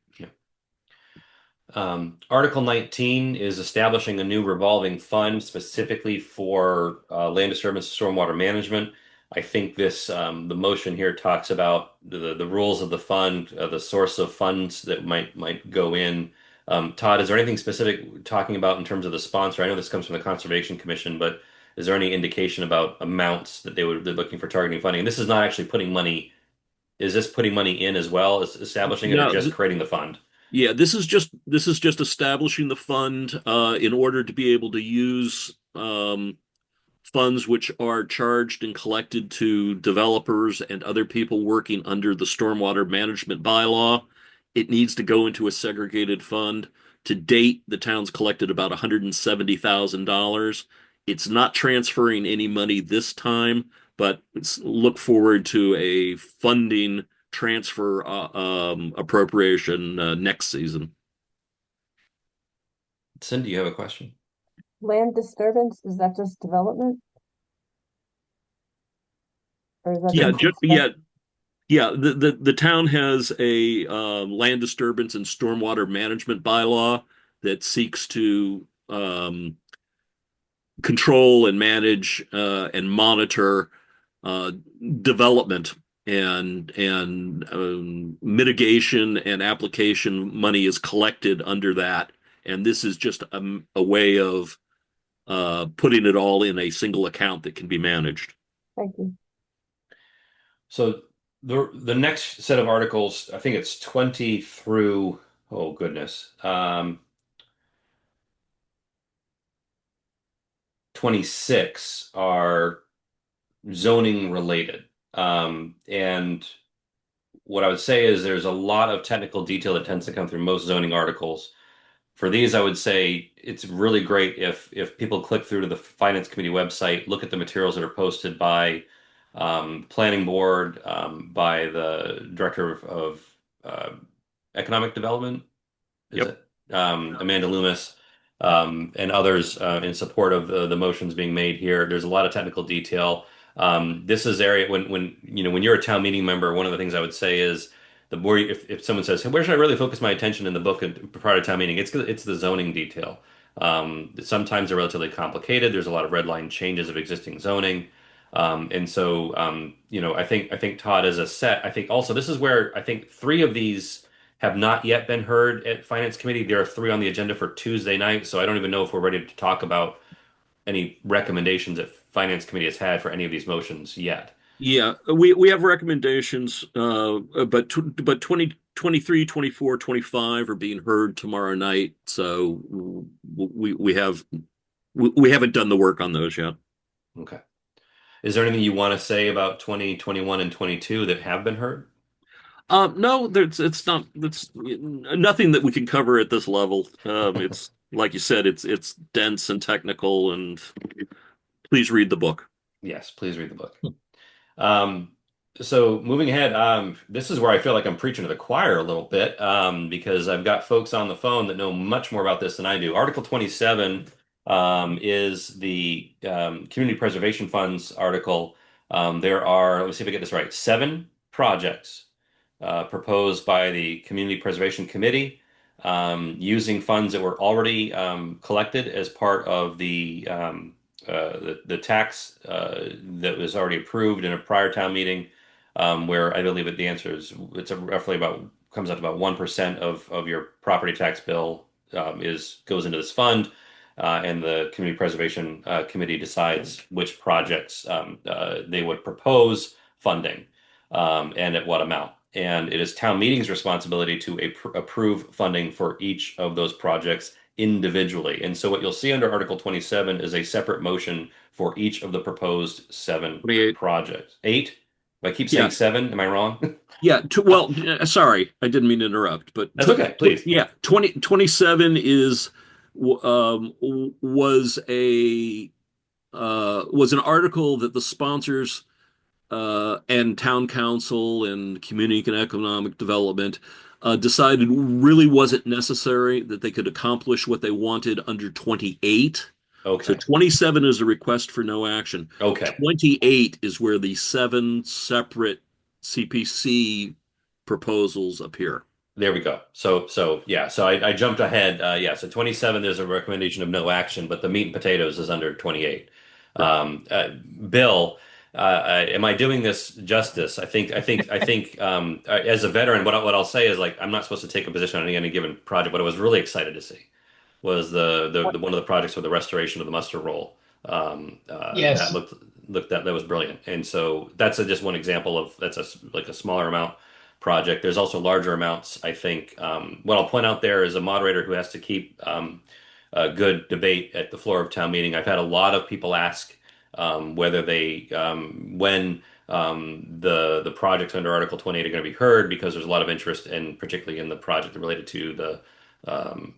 Article 19 is establishing a new revolving fund specifically for land disturbance and stormwater management. I think the motion here talks about the rules of the fund, the source of funds that might go in. Todd, is there anything specific talking about in terms of the sponsor? I know this comes from the Conservation Commission, but is there any indication about amounts that they're looking for targeting funding? And this is not actually putting money. Is this putting money in as well as establishing it, or just creating the fund? Yeah, this is just establishing the fund in order to be able to use funds which are charged and collected to developers and other people working under the stormwater management bylaw. It needs to go into a segregated fund. To date, the town's collected about $170,000. It's not transferring any money this time, but look forward to a funding transfer appropriation next season. Cindy, you have a question? Land disturbance, is that just development? Or is that the town has a land disturbance and stormwater management bylaw that seeks to control and manage and monitor development and mitigation and application money is collected under that. And this is just a way of putting it all in a single account that can be managed. Thank you. So the next set of articles, I think it's 20 through, oh goodness, 26 are zoning related. And what I would say is there's a lot of technical detail that tends to come through most zoning articles. For these, I would say it's really great if people click through to the Finance Committee website, look at the materials that are posted by Planning Board, by the Director of Economic Development, Amanda Loomis, and others in support of the motions being made here. There's a lot of technical detail. This is area when you're a town meeting member, one of the things I would say is the more if someone says, hey, where should I really focus my attention in the book prior to town meeting? It's the zoning detail. Sometimes they're relatively complicated. There's a lot of red line changes of existing zoning. And so, I think Todd is a set. I think also this is where I think three of these have not yet been heard at Finance Committee. There are three on the agenda for Tuesday night. So I don't even know if we're ready to talk about any recommendations that Finance Committee has had for any of these motions yet. Yeah, we have recommendations, but 20, 23, 24, 25 are being heard tomorrow night. So we haven't done the work on those yet. Okay. Is there anything you want to say about 20, 21, and 22 that have been heard? No, it's nothing that we can cover at this level. It's like you said, it's dense and technical, and please read the book. Yes, please read the book. So moving ahead, this is where I feel like I'm preaching to the choir a little bit, because I've got folks on the phone that know much more about this than I do. Article 27 is the Community Preservation Funds article. There are, let me see if I get this right, 7 projects proposed by the Community Preservation Committee. using funds that were already collected as part of the tax that was already approved in a prior town meeting, where I believe that the answer is it's roughly about comes out to about 1% of your property tax bill goes into this fund. And the Community Preservation Committee decides which projects they would propose funding and at what amount. And it is town meeting's responsibility to approve funding for each of those projects individually. And so what you'll see under Article 27 is a separate motion for each of the proposed 7 projects. 8? I keep saying 7. Am I wrong? Yeah. Sorry, I didn't mean to interrupt, but that's okay. Please. Yeah. 27 is was an article that the sponsors and town council and community and economic development decided really wasn't necessary, that they could accomplish what they wanted under 28. Okay. So 27 is a request for no action. Okay. 28 is where the 7 separate CPC proposals appear. There we go. So I jumped ahead. So 27, there's a recommendation of no action, but the meat and potatoes is under 28. Bill, am I doing this justice? I think as a veteran, what I'll say is, like, I'm not supposed to take a position on any given project. What I was really excited to see was the one of the projects for the restoration of the muster roll. Yes. That was brilliant. And so that's just one example of a smaller amount project. There's also larger amounts, I think. What I'll point out there is a moderator who has to keep a good debate at the floor of town meeting. I've had a lot of people ask whether when the projects under Article 28 are going to be heard, because there's a lot of interest in, particularly in the project related to am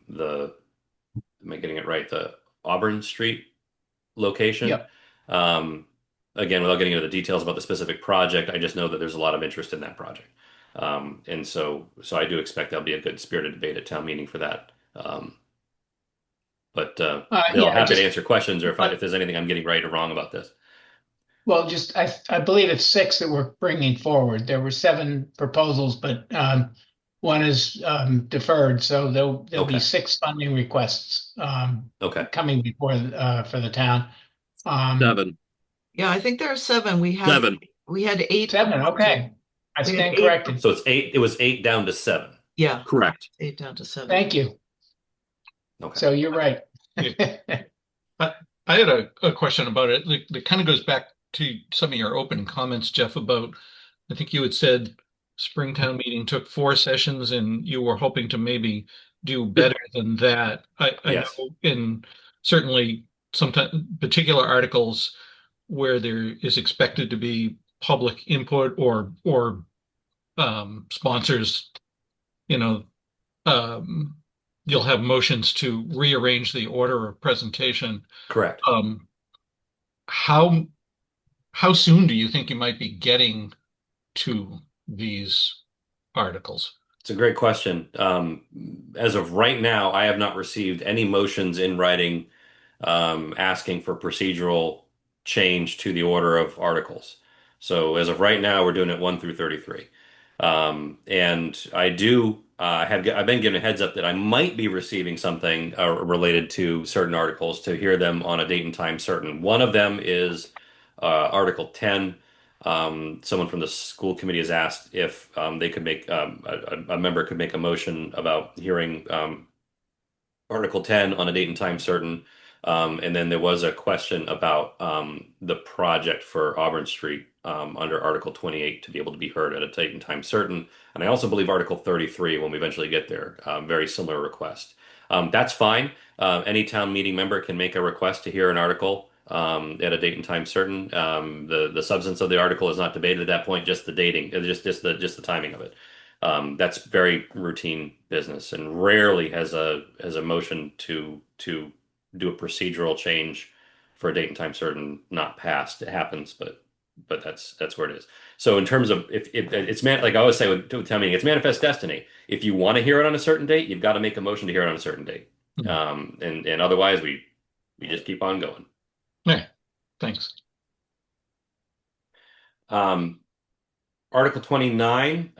I getting it right? The Auburn Street location. Yep. Again, without getting into the details about the specific project, I just know that there's a lot of interest in that project. And so I do expect there'll be a good spirited debate at town meeting for that. But Bill, happy to answer questions, or if there's anything I'm getting right or wrong about this. Well, I believe it's 6 that we're bringing forward. There were 7 proposals, but one is deferred, so there'll be 6 funding requests coming before for the town. 7. Yeah, I think there are 7. We had 7. We had 8. 7. Okay, I stand corrected. So it's 8. It was 8 down to 7. Yeah, correct. 8 down to 7. Thank you. Okay. So you're right. I had a question about it. It kind of goes back to some of your opening comments, Jeff, about, I think you had said Springtown meeting took 4 sessions and you were hoping to maybe do better than that. I know in certainly sometimes particular articles where there is expected to be public input or sponsors, you'll have motions to rearrange the order of presentation. Correct. How soon do you think you might be getting to these articles? It's a great question. As of right now, I have not received any motions in writing asking for procedural change to the order of articles. So as of right now, we're doing it 1 through 33. And I've been given a heads up that I might be receiving something related to certain articles to hear them on a date and time certain. One of them is Article 10. Someone from the school committee has asked if they could make a member could make a motion about hearing Article 10 on a date and time certain. And then there was a question about the project for Auburn Street under Article 28 to be able to be heard at a date and time certain. And I also believe Article 33, when we eventually get there, very similar request. That's fine. Any town meeting member can make a request to hear an article at a date and time certain. The substance of the article is not debated at that point, just the dating, just the timing of it. That's very routine business, and rarely has a motion to do a procedural change for a date and time certain not passed. It happens, but that's where it is. So in terms of if it's like I always say with town meeting, it's manifest destiny. If you want to hear it on a certain date, you've got to make a motion to hear it on a certain date. And otherwise we just keep on going. Yeah, thanks. Article 29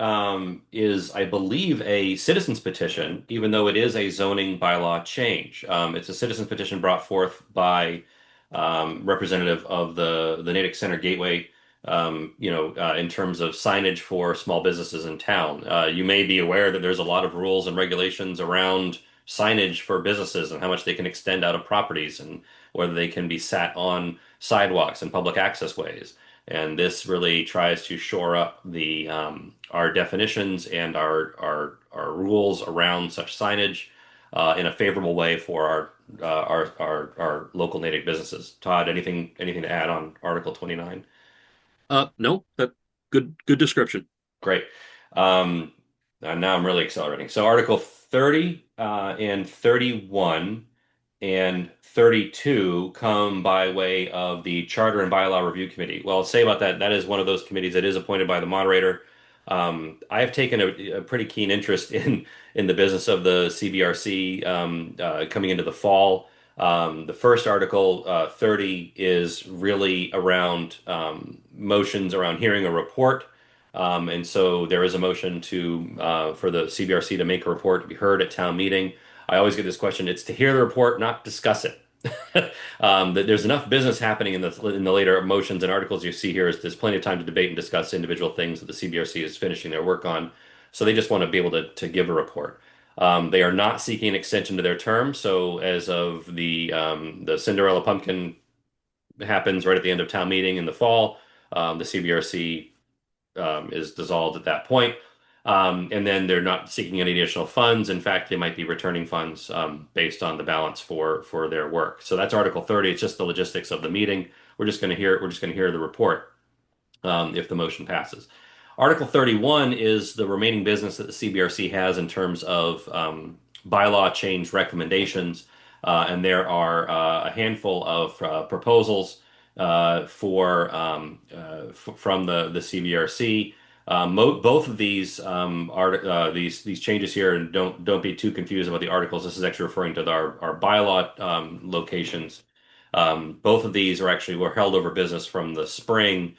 is, I believe, a citizen's petition, even though it is a zoning bylaw change. It's a citizen's petition brought forth by representative of the Natick Center Gateway, in terms of signage for small businesses in town. You may be aware that there's a lot of rules and regulations around signage for businesses and how much they can extend out of properties and whether they can be sat on sidewalks and public access ways. And this really tries to shore up the our definitions and our rules around such signage in a favorable way for our local native businesses. Todd, anything to add on Article 29? No, that good description. Great. And now I'm really accelerating. So Article 30 and 31 and 32 come by way of the Charter and Bylaw Review Committee. Well, I'll say about that, that is one of those committees that is appointed by the moderator. I have taken a pretty keen interest in the business of the CBRC coming into the fall. The first article, 30, is really around motions around hearing a report. And so there is a motion for the CBRC to make a report to be heard at town meeting. I always get this question. It's to hear the report, not discuss it. That there's enough business happening in the later motions and articles you see here. There's plenty of time to debate and discuss individual things that the CBRC is finishing their work on. So they just want to be able to give a report. They are not seeking an extension to their term. So as of the Cinderella Pumpkin happens right at the end of town meeting in the fall, the CBRC is dissolved at that point. And then they're not seeking any additional funds. In fact, they might be returning funds based on the balance for their work. So that's Article 30. It's just the logistics of the meeting. We're just going to hear the report if the motion passes. Article 31 is the remaining business that the CBRC has in terms of bylaw change recommendations. And there are a handful of proposals from the CBRC. Both of these these changes here, and don't be too confused about the articles. This is actually referring to our bylaw locations. Both of these were held over business from the spring.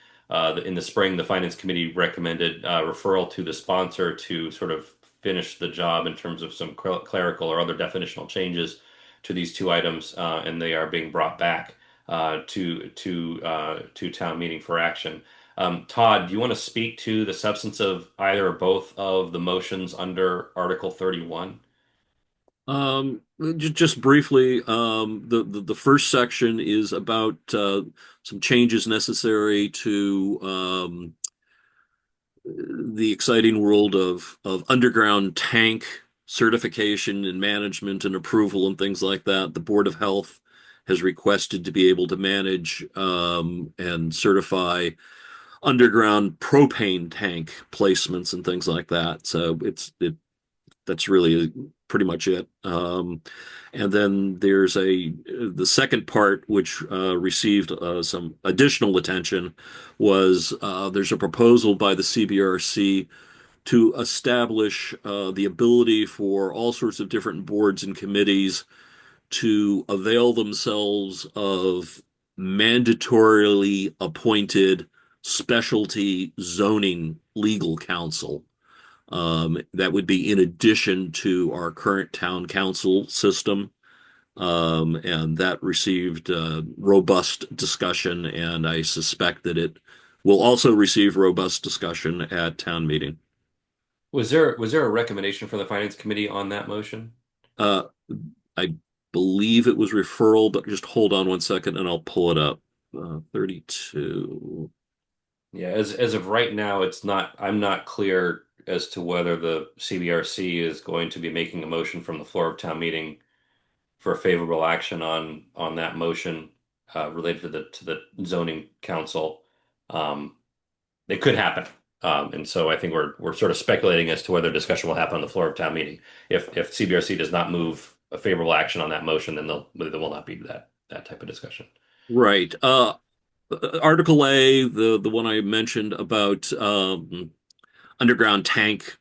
In the spring, the Finance Committee recommended referral to the sponsor to sort of finish the job in terms of some clerical or other definitional changes to these two items, and they are being brought back to town meeting for action. Todd, do you want to speak to the substance of either or both of the motions under Article 31? Just briefly, the first section is about some changes necessary to the exciting world of underground tank certification and management and approval and things like that. The Board of Health has requested to be able to manage and certify underground propane tank placements and things like that. So that's really pretty much it. And then there's the second part, which received some additional attention, was there's a proposal by the CBRC to establish the ability for all sorts of different boards and committees to avail themselves of mandatorily appointed specialty zoning legal counsel. That would be in addition to our current town council system. And that received robust discussion, and I suspect that it will also receive robust discussion at town meeting. Was there a recommendation from the Finance Committee on that motion? I believe it was referral, but just hold on one second and I'll pull it up. 32. Yeah, as of right now, I'm not clear as to whether the CBRC is going to be making a motion from the floor of town meeting for favorable action on that motion related to the zoning council. It could happen. And so I think we're sort of speculating as to whether discussion will happen on the floor of town meeting. If CBRC does not move a favorable action on that motion, then there will not be that type of discussion. Right. Article A, the one I mentioned about underground tank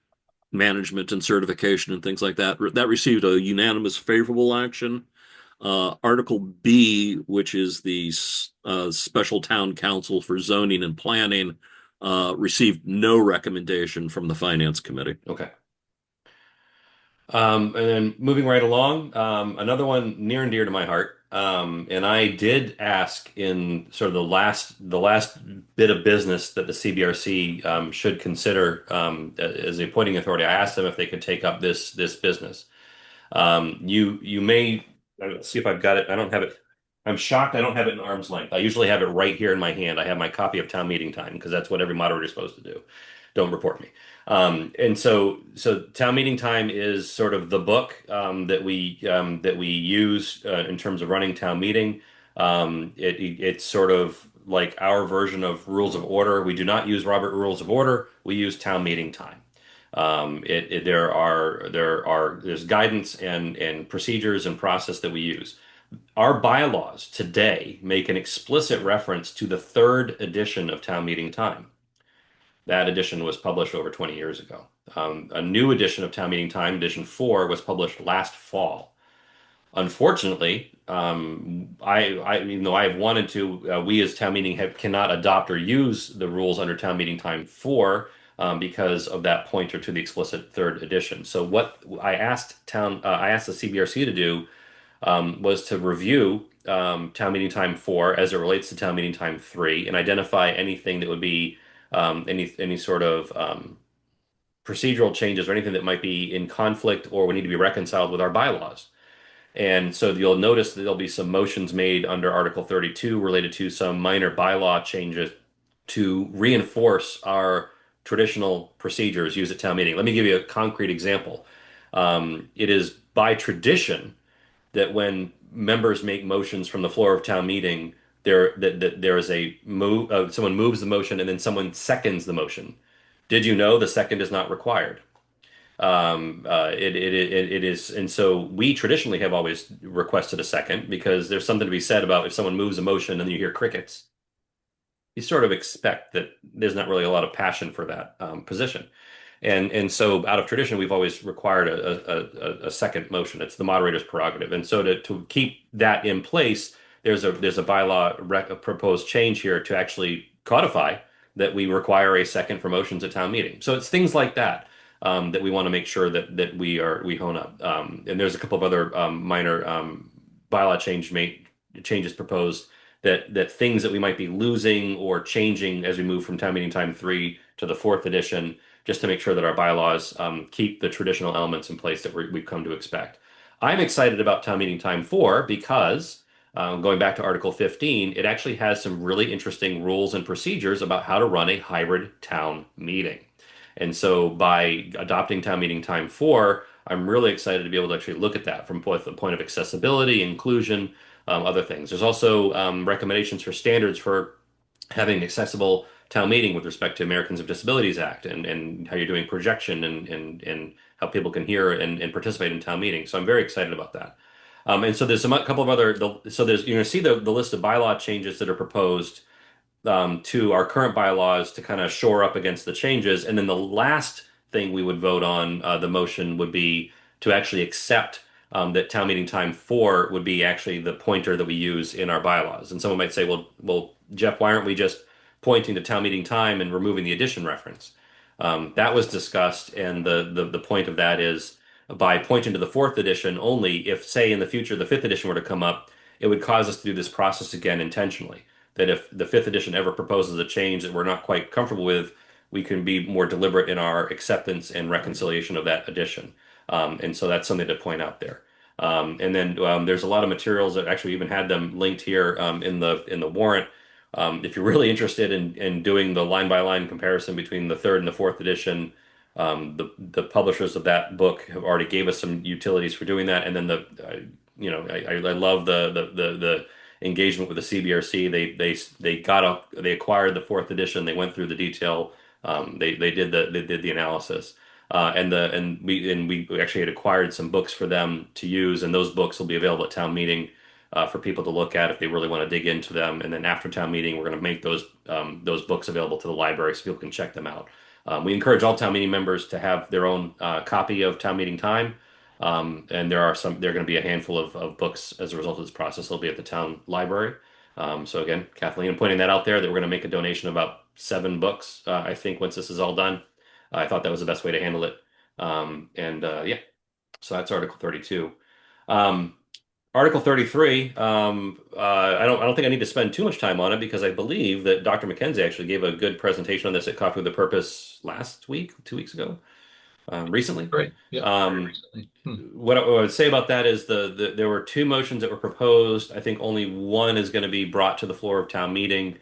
management and certification and things like that, that received a unanimous favorable action. Article B, which is the Special Town Council for Zoning and Planning, received no recommendation from the Finance Committee. Okay. And then moving right along, another one near and dear to my heart. And I did ask in sort of the last bit of business that the CBRC should consider as the appointing authority. I asked them if they could take up this business. You may let's see if I've got it. I don't have it. I'm shocked I don't have it in arm's length. I usually have it right here in my hand. I have my copy of Town Meeting Time because that's what every moderator is supposed to do. Don't report me. And so Town Meeting Time is sort of the book that we use in terms of running town meeting. It's sort of like our version of Rules of Order. We do not use Robert Rules of Order. We use Town Meeting Time. There's guidance and procedures and process that we use. Our bylaws today make an explicit reference to the third edition of Town Meeting Time. That edition was published over 20 years ago. A new edition of Town Meeting Time, edition 4, was published last fall. Unfortunately, even though I have wanted to, we as Town Meeting cannot adopt or use the rules under Town Meeting Time 4 because of that pointer to the explicit third edition. So what I asked the CBRC to do was to review Town Meeting Time 4 as it relates to Town Meeting Time 3 and identify anything that would be any sort of procedural changes or anything that might be in conflict or would need to be reconciled with our bylaws. And so you'll notice that there'll be some motions made under Article 32 related to some minor bylaw changes to reinforce our traditional procedures used at town meeting. Let me give you a concrete example. It is by tradition that when members make motions from the floor of town meeting, there is a move, someone moves the motion and then someone seconds the motion. Did you know the second is not required? It is, and so we traditionally have always requested a second because there's something to be said about if someone moves a motion and then you hear crickets, you sort of expect that there's not really a lot of passion for that position. And so out of tradition, we've always required a second motion. It's the moderator's prerogative. And so to keep that in place, there's a bylaw proposed change here to actually codify that we require a second for motions at town meeting. So it's things like that that we want to make sure that we hone up. And there's a couple of other minor bylaw changes proposed that things that we might be losing or changing as we move from town meeting time 3 to the 4th edition, just to make sure that our bylaws keep the traditional elements in place that we've come to expect. I'm excited about town meeting time 4 because going back to Article 15, it actually has some really interesting rules and procedures about how to run a hybrid town meeting. And so by adopting town meeting time 4, I'm really excited to be able to actually look at that from both the point of accessibility, inclusion, other things. There's also recommendations for standards for having an accessible town meeting with respect to Americans with Disabilities Act and how you're doing projection and how people can hear and participate in town meetings. So I'm very excited about that. And so there's a couple of other, so there's, you're going to see the list of bylaw changes that are proposed to our current bylaws to kind of shore up against the changes. And then the last thing we would vote on, the motion would be to actually accept that town meeting time 4 would be actually the pointer that we use in our bylaws. And someone might say, well, Jeff, why aren't we just pointing to town meeting time and removing the edition reference? That was discussed, and the point of that is by pointing to the 4th edition only, if, say, in the future the 5th edition were to come up, it would cause us to do this process again intentionally. That if the 5th edition ever proposes a change that we're not quite comfortable with, we can be more deliberate in our acceptance and reconciliation of that edition. And so that's something to point out there. And then there's a lot of materials that actually even had them linked here in the warrant. If you're really interested in doing the line by line comparison between the 3rd and the 4th edition, the publishers of that book have already gave us some utilities for doing that. And then I love the engagement with the CBRC. They acquired the 4th edition. They went through the detail. They did the analysis. And we actually had acquired some books for them to use, and those books will be available at town meeting for people to look at if they really want to dig into them. And then after town meeting, we're going to make those books available to the library so people can check them out. We encourage all town meeting members to have their own copy of town meeting time. And there are going to be a handful of books as a result of this process. They'll be at the town library. So again, Kathleen, I'm pointing that out there that we're going to make a donation of about 7 books, I think, once this is all done. I thought that was the best way to handle it. Yeah, so that's Article 32. Um, Article 33, I don't think I need to spend too much time on it because I believe that Dr. McKenzie actually gave a good presentation on this at Coffee with a Purpose last week, 2 weeks ago, recently. Right. Yeah. Very recently. What I would say about that is there were 2 motions that were proposed. I think only one is going to be brought to the floor of town meeting.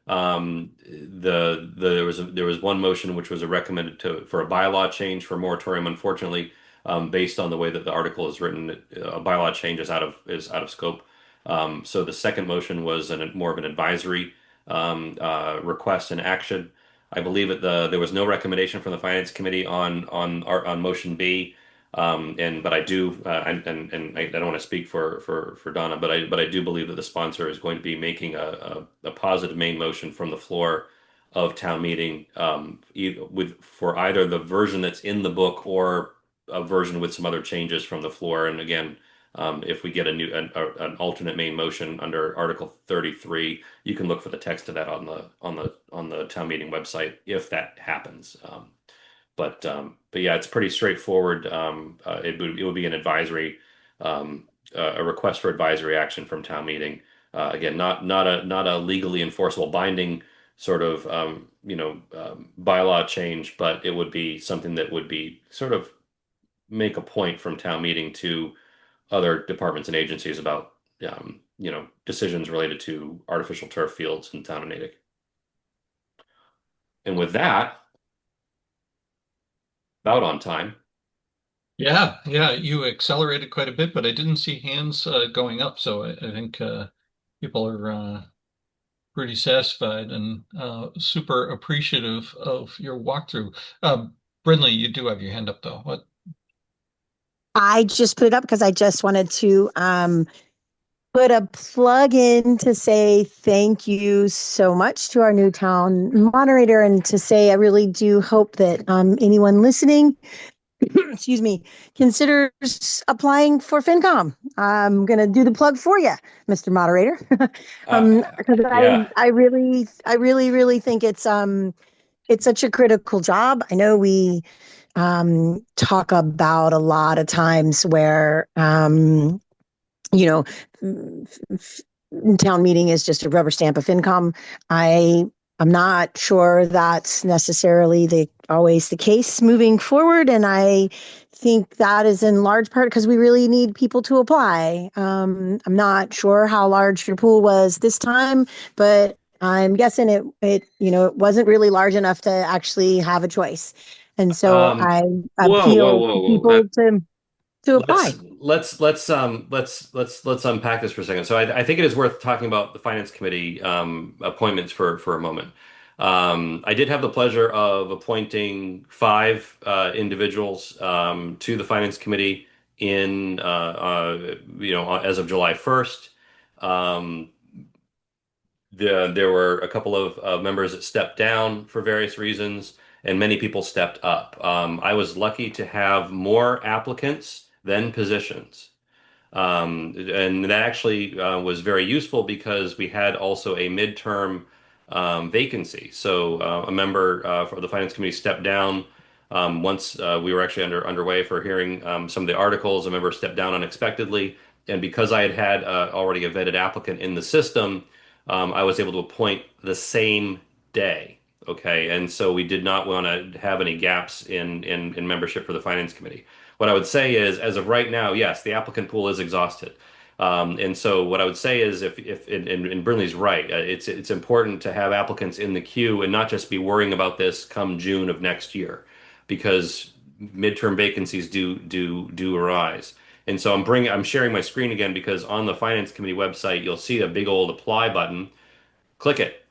There was one motion which was a recommended for a bylaw change for moratorium. Unfortunately, based on the way that the article is written, a bylaw change is out of scope. So the second motion was more of an advisory request and action. I believe that there was no recommendation from the Finance Committee on motion B. But I do, and I don't want to speak for Donna, but I do believe that the sponsor is going to be making a positive main motion from the floor of town meeting, for either the version that's in the book or a version with some other changes from the floor. And again, if we get an alternate main motion under Article 33, you can look for the text of that on the town meeting website if that happens. But yeah, it's pretty straightforward. It would be an advisory, a request for advisory action from town meeting. Again, not a legally enforceable binding sort of bylaw change, but it would be something that would be sort of make a point from town meeting to other departments and agencies about decisions related to artificial turf fields in the town of Natick. And with that, about on time. Yeah, you accelerated quite a bit, but I didn't see hands going up, so I think people are pretty satisfied and super appreciative of your walkthrough. Brindley, you do have your hand up though. What? I just put it up because I just wanted to put a plug in to say thank you so much to our new town moderator, and to say I really do hope that anyone listening excuse me, considers applying for Fincom. I'm going to do the plug for you, Mr. Moderator. Because Yeah. I really think it's such a critical job. I know we talk about a lot of times where you know, town meeting is just a rubber stamp of FinCom. I'm not sure that's necessarily always the case moving forward, and I think that is in large part because we really need people to apply. I'm not sure how large your pool was this time, but I'm guessing it wasn't really large enough to actually have a choice, and so I appeal to people to apply. Let's unpack this for a second. So I think it is worth talking about the Finance Committee appointments for a moment. I did have the pleasure of appointing 5 individuals to the Finance Committee as of July 1st. There were a couple of members that stepped down for various reasons, and many people stepped up. I was lucky to have more applicants than positions. And that actually was very useful because we had also a midterm vacancy. So a member for the Finance Committee stepped down once we were actually underway for hearing some of the articles. A member stepped down unexpectedly. And because I had already a vetted applicant in the system, I was able to appoint the same day. Okay, and so we did not want to have any gaps in membership for the Finance Committee. What I would say is, as of right now, yes, the applicant pool is exhausted. And so what I would say is, and Brinley's right, it's important to have applicants in the queue and not just be worrying about this come June of next year, because midterm vacancies do arise. And so I'm sharing my screen again because on the Finance Committee website, you'll see a big old apply button. Click it.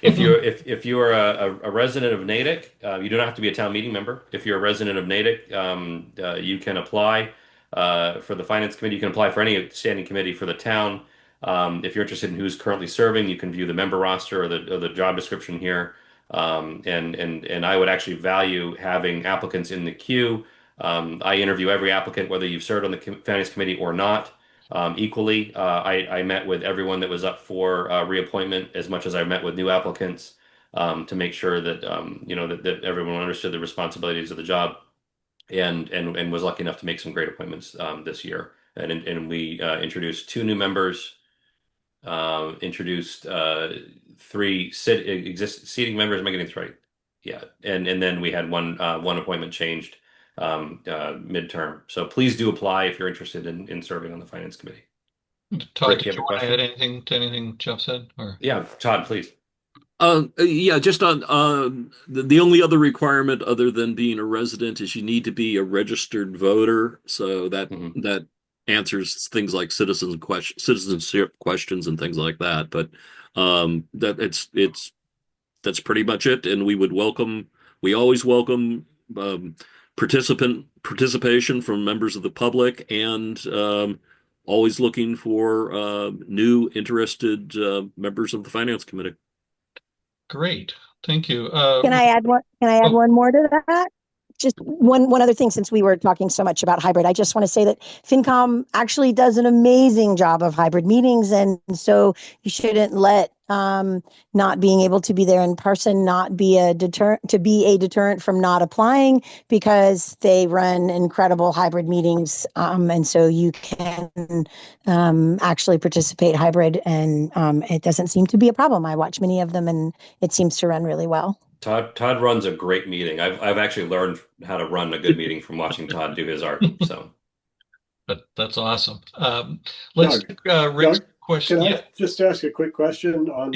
If you're a resident of Natick, you don't have to be a town meeting member. If you're a resident of Natick, you can apply for the Finance Committee. You can apply for any standing committee for the town. If you're interested in who's currently serving, you can view the member roster or the job description here. And I would actually value having applicants in the queue. I interview every applicant, whether you've served on the Finance Committee or not. Equally, I met with everyone that was up for reappointment as much as I met with new applicants. to make sure that that everyone understood the responsibilities of the job, and was lucky enough to make some great appointments this year. And we introduced 2 new members, introduced 3 seating members. Am I getting this right? Yeah, and then we had one appointment changed midterm. So please do apply if you're interested in serving on the finance committee. Todd, Rick, did you you have a want to question? add anything to anything Jeff said? Or Yeah, Todd, please. Yeah, just on the only other requirement other than being a resident is you need to be a registered voter. So that answers things like citizenship questions and things like that. But that's pretty much it. And we always welcome participation from members of the public, and always looking for new interested members of the finance committee. great, thank you. Can I add one? Can I add one more to that? Just one other thing, since we were talking so much about hybrid, I just want to say that FinCom actually does an amazing job of hybrid meetings, and so you shouldn't let not being able to be there in person not be a deterrent from not applying, because they run incredible hybrid meetings, and so you can actually participate hybrid, and it doesn't seem to be a problem. I watch many of them, and it seems to run really well. Todd runs a great meeting. I've actually learned how to run a good meeting from watching Todd do his art. So, that's awesome. Let's take Rick's question. Can I just ask a quick question on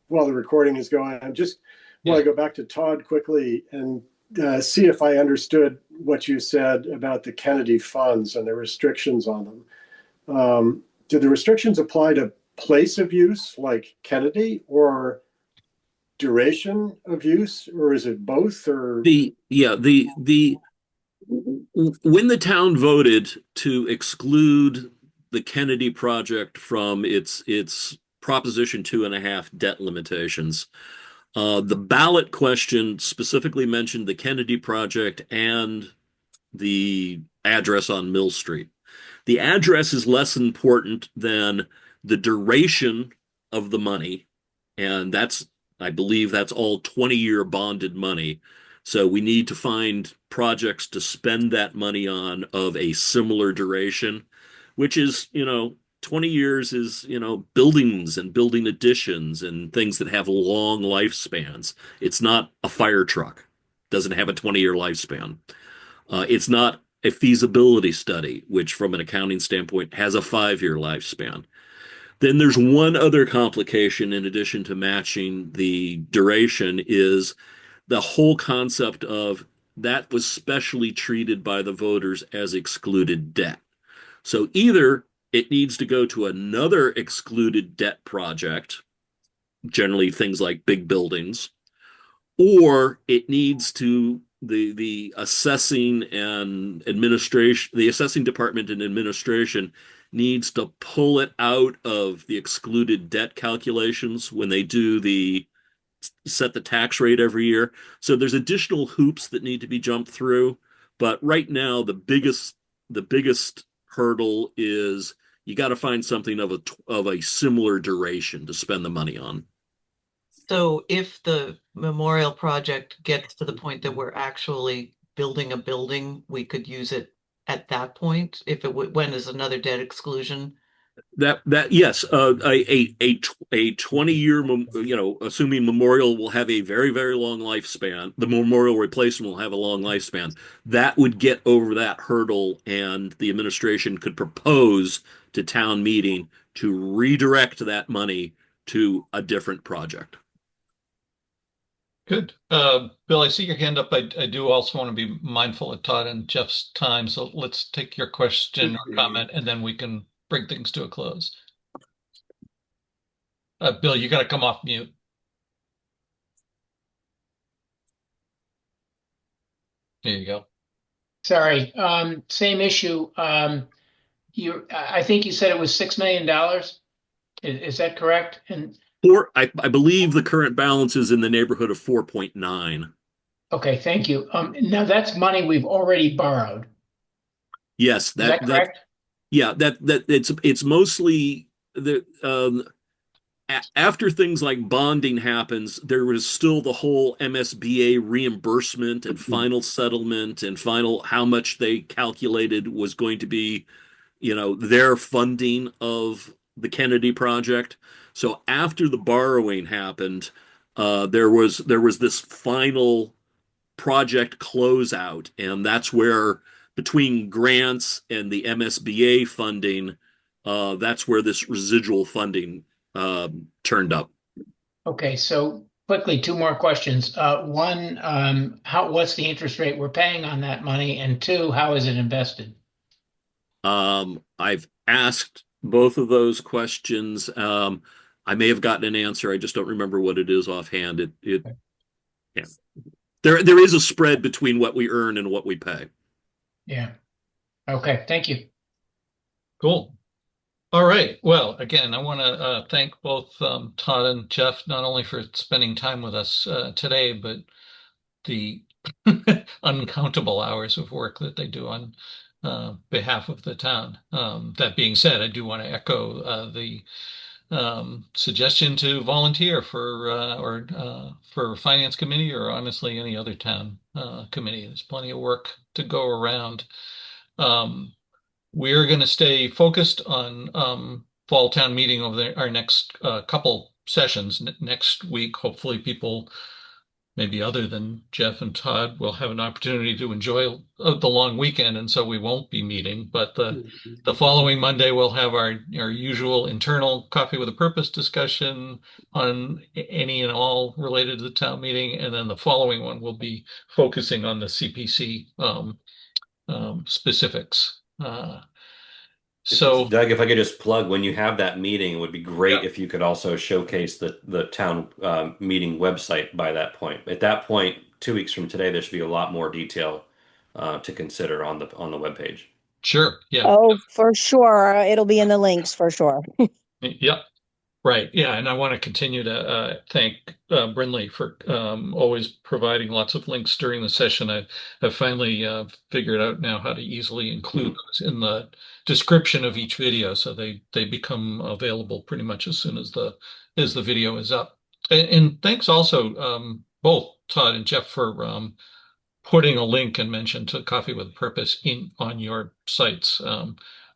while the recording is going? I just want to go back to Todd quickly and see if I understood what you said about the Kennedy funds and the restrictions on them. Do the restrictions apply to place of use like Kennedy, or duration of use, or is it both? Or when the town voted to exclude the Kennedy project from its Proposition 2.5 debt limitations, the ballot question specifically mentioned the Kennedy project and the address on Mill Street. The address is less important than the duration of the money, and I believe that's all 20-year bonded money. So we need to find projects to spend that money on of a similar duration, which is, 20 years is, buildings and building additions and things that have long lifespans. It's not a fire truck. Doesn't have a 20-year lifespan. It's not a feasibility study, which from an accounting standpoint has a 5-year lifespan. Then there's one other complication in addition to matching the duration, is the whole concept of that was specially treated by the voters as excluded debt. So either it needs to go to another excluded debt project, generally things like big buildings, or it needs to the assessing and administration, the assessing department and administration needs to pull it out of the excluded debt calculations when they do set the tax rate every year. So there's additional hoops that need to be jumped through. But right now, the biggest hurdle is you got to find something of a similar duration to spend the money on. So if the memorial project gets to the point that we're actually building a building, we could use it at that point if when is another debt exclusion? Yes, a 20-year, assuming memorial will have a very, very long lifespan, the memorial replacement will have a long lifespan. That would get over that hurdle, and the administration could propose to town meeting to redirect that money to a different project. Good. Bill, I see your hand up. I do also want to be mindful of Todd and Jeff's time. So let's take your question or comment, and then we can bring things to a close. Bill, you got to come off mute. There you go. Sorry. Same issue. I think you said it was $6 million. Is that correct? And I believe the current balance is in the neighborhood of 4.9. Okay, thank you. Now that's money we've already borrowed. Yes, is that correct? Yeah, it's mostly the after things like bonding happens, there was still the whole MSBA reimbursement and final settlement and final how much they calculated was going to be, their funding of the Kennedy project. So after the borrowing happened, there was this final project closeout, and that's where between grants and the MSBA funding, that's where this residual funding turned up. Okay, so quickly, two more questions. One, what's the interest rate we're paying on that money? And two, how is it invested? I've asked both of those questions. I may have gotten an answer. I just don't remember what it is offhand. Yeah. There is a spread between what we earn and what we pay. Yeah. Okay, thank you. Cool. All right. Well, again, I want to thank both Todd and Jeff not only for spending time with us today, but the uncountable hours of work that they do on behalf of the town. That being said, I do want to echo the suggestion to volunteer for finance committee or honestly any other town committee. There's plenty of work to go around. We're going to stay focused on fall town meeting over our next couple sessions next week. Hopefully people, maybe other than Jeff and Todd, will have an opportunity to enjoy the long weekend, and so we won't be meeting. But the following Monday, we'll have our usual internal Coffee with a Purpose discussion on any and all related to the town meeting, and then the following one will be focusing on the CPC specifics. So Doug, if I could just plug, when you have that meeting, it would be great if you could also showcase the town meeting website by that point. At that point, 2 weeks from today, there should be a lot more detail to consider on the webpage. Sure. Yeah. Oh, for sure. It'll be in the links for sure. Yep. Right. Yeah. And I want to continue to thank Brinley for always providing lots of links during the session. I've finally figured out now how to easily include those in the description of each video, so they become available pretty much as soon as the video is up. And thanks also both Todd and Jeff for putting a link and mention to Coffee with Purpose on your sites. I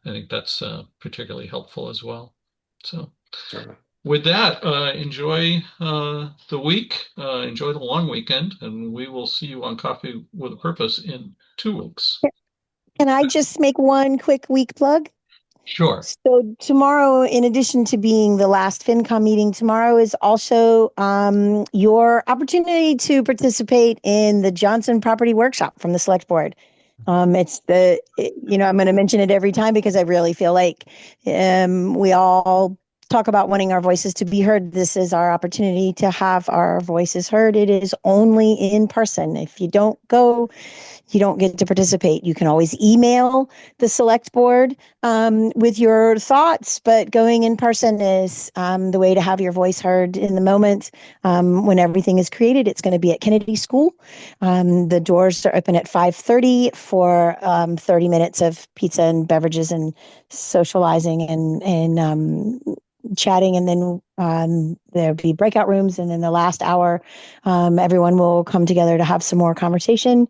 think that's particularly helpful as well. So. With that, enjoy the week, enjoy the long weekend, and we will see you on Coffee with a Purpose in 2 weeks. Can I just make one quick week plug? Sure. So tomorrow, in addition to being the last FinCom meeting, tomorrow is also your opportunity to participate in the Johnson Property Workshop from the Select Board. I'm going to mention it every time because I really feel like we all talk about wanting our voices to be heard. This is our opportunity to have our voices heard. It is only in person. If you don't go, you don't get to participate. You can always email the select board with your thoughts, but going in person is the way to have your voice heard in the moment. When everything is created, it's going to be at Kennedy School. The doors are open at 5:30 for 30 minutes of pizza and beverages and socializing and chatting, and then there'll be breakout rooms, and then the last hour everyone will come together to have some more conversation.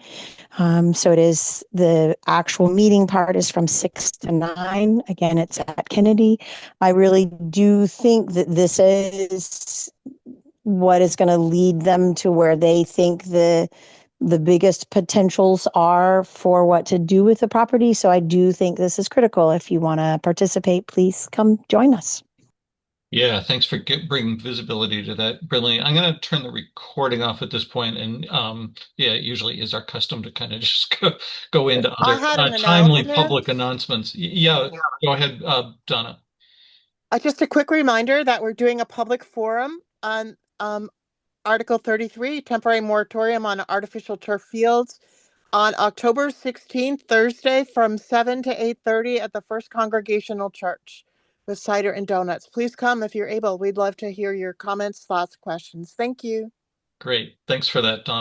So it is, the actual meeting part is from 6 to 9. Again, it's at Kennedy. I really do think that this is what is going to lead them to where they think the biggest potentials are for what to do with the property. So I do think this is critical. If you want to participate, please come join us. Yeah, thanks for bringing visibility to that, Brinley. I'm going to turn the recording off at this point, and yeah, it usually is our custom to kind of just go into other timely public announcements. Yeah, go ahead, Donna. Just a quick reminder that we're doing a public forum on Article 33, temporary moratorium on artificial turf fields, on October 16th, Thursday, from 7 to 8:30 at the First Congregational Church with cider and donuts. Please come if you're able. We'd love to hear your comments, thoughts, questions. Thank you. Great. Thanks for that, Donna.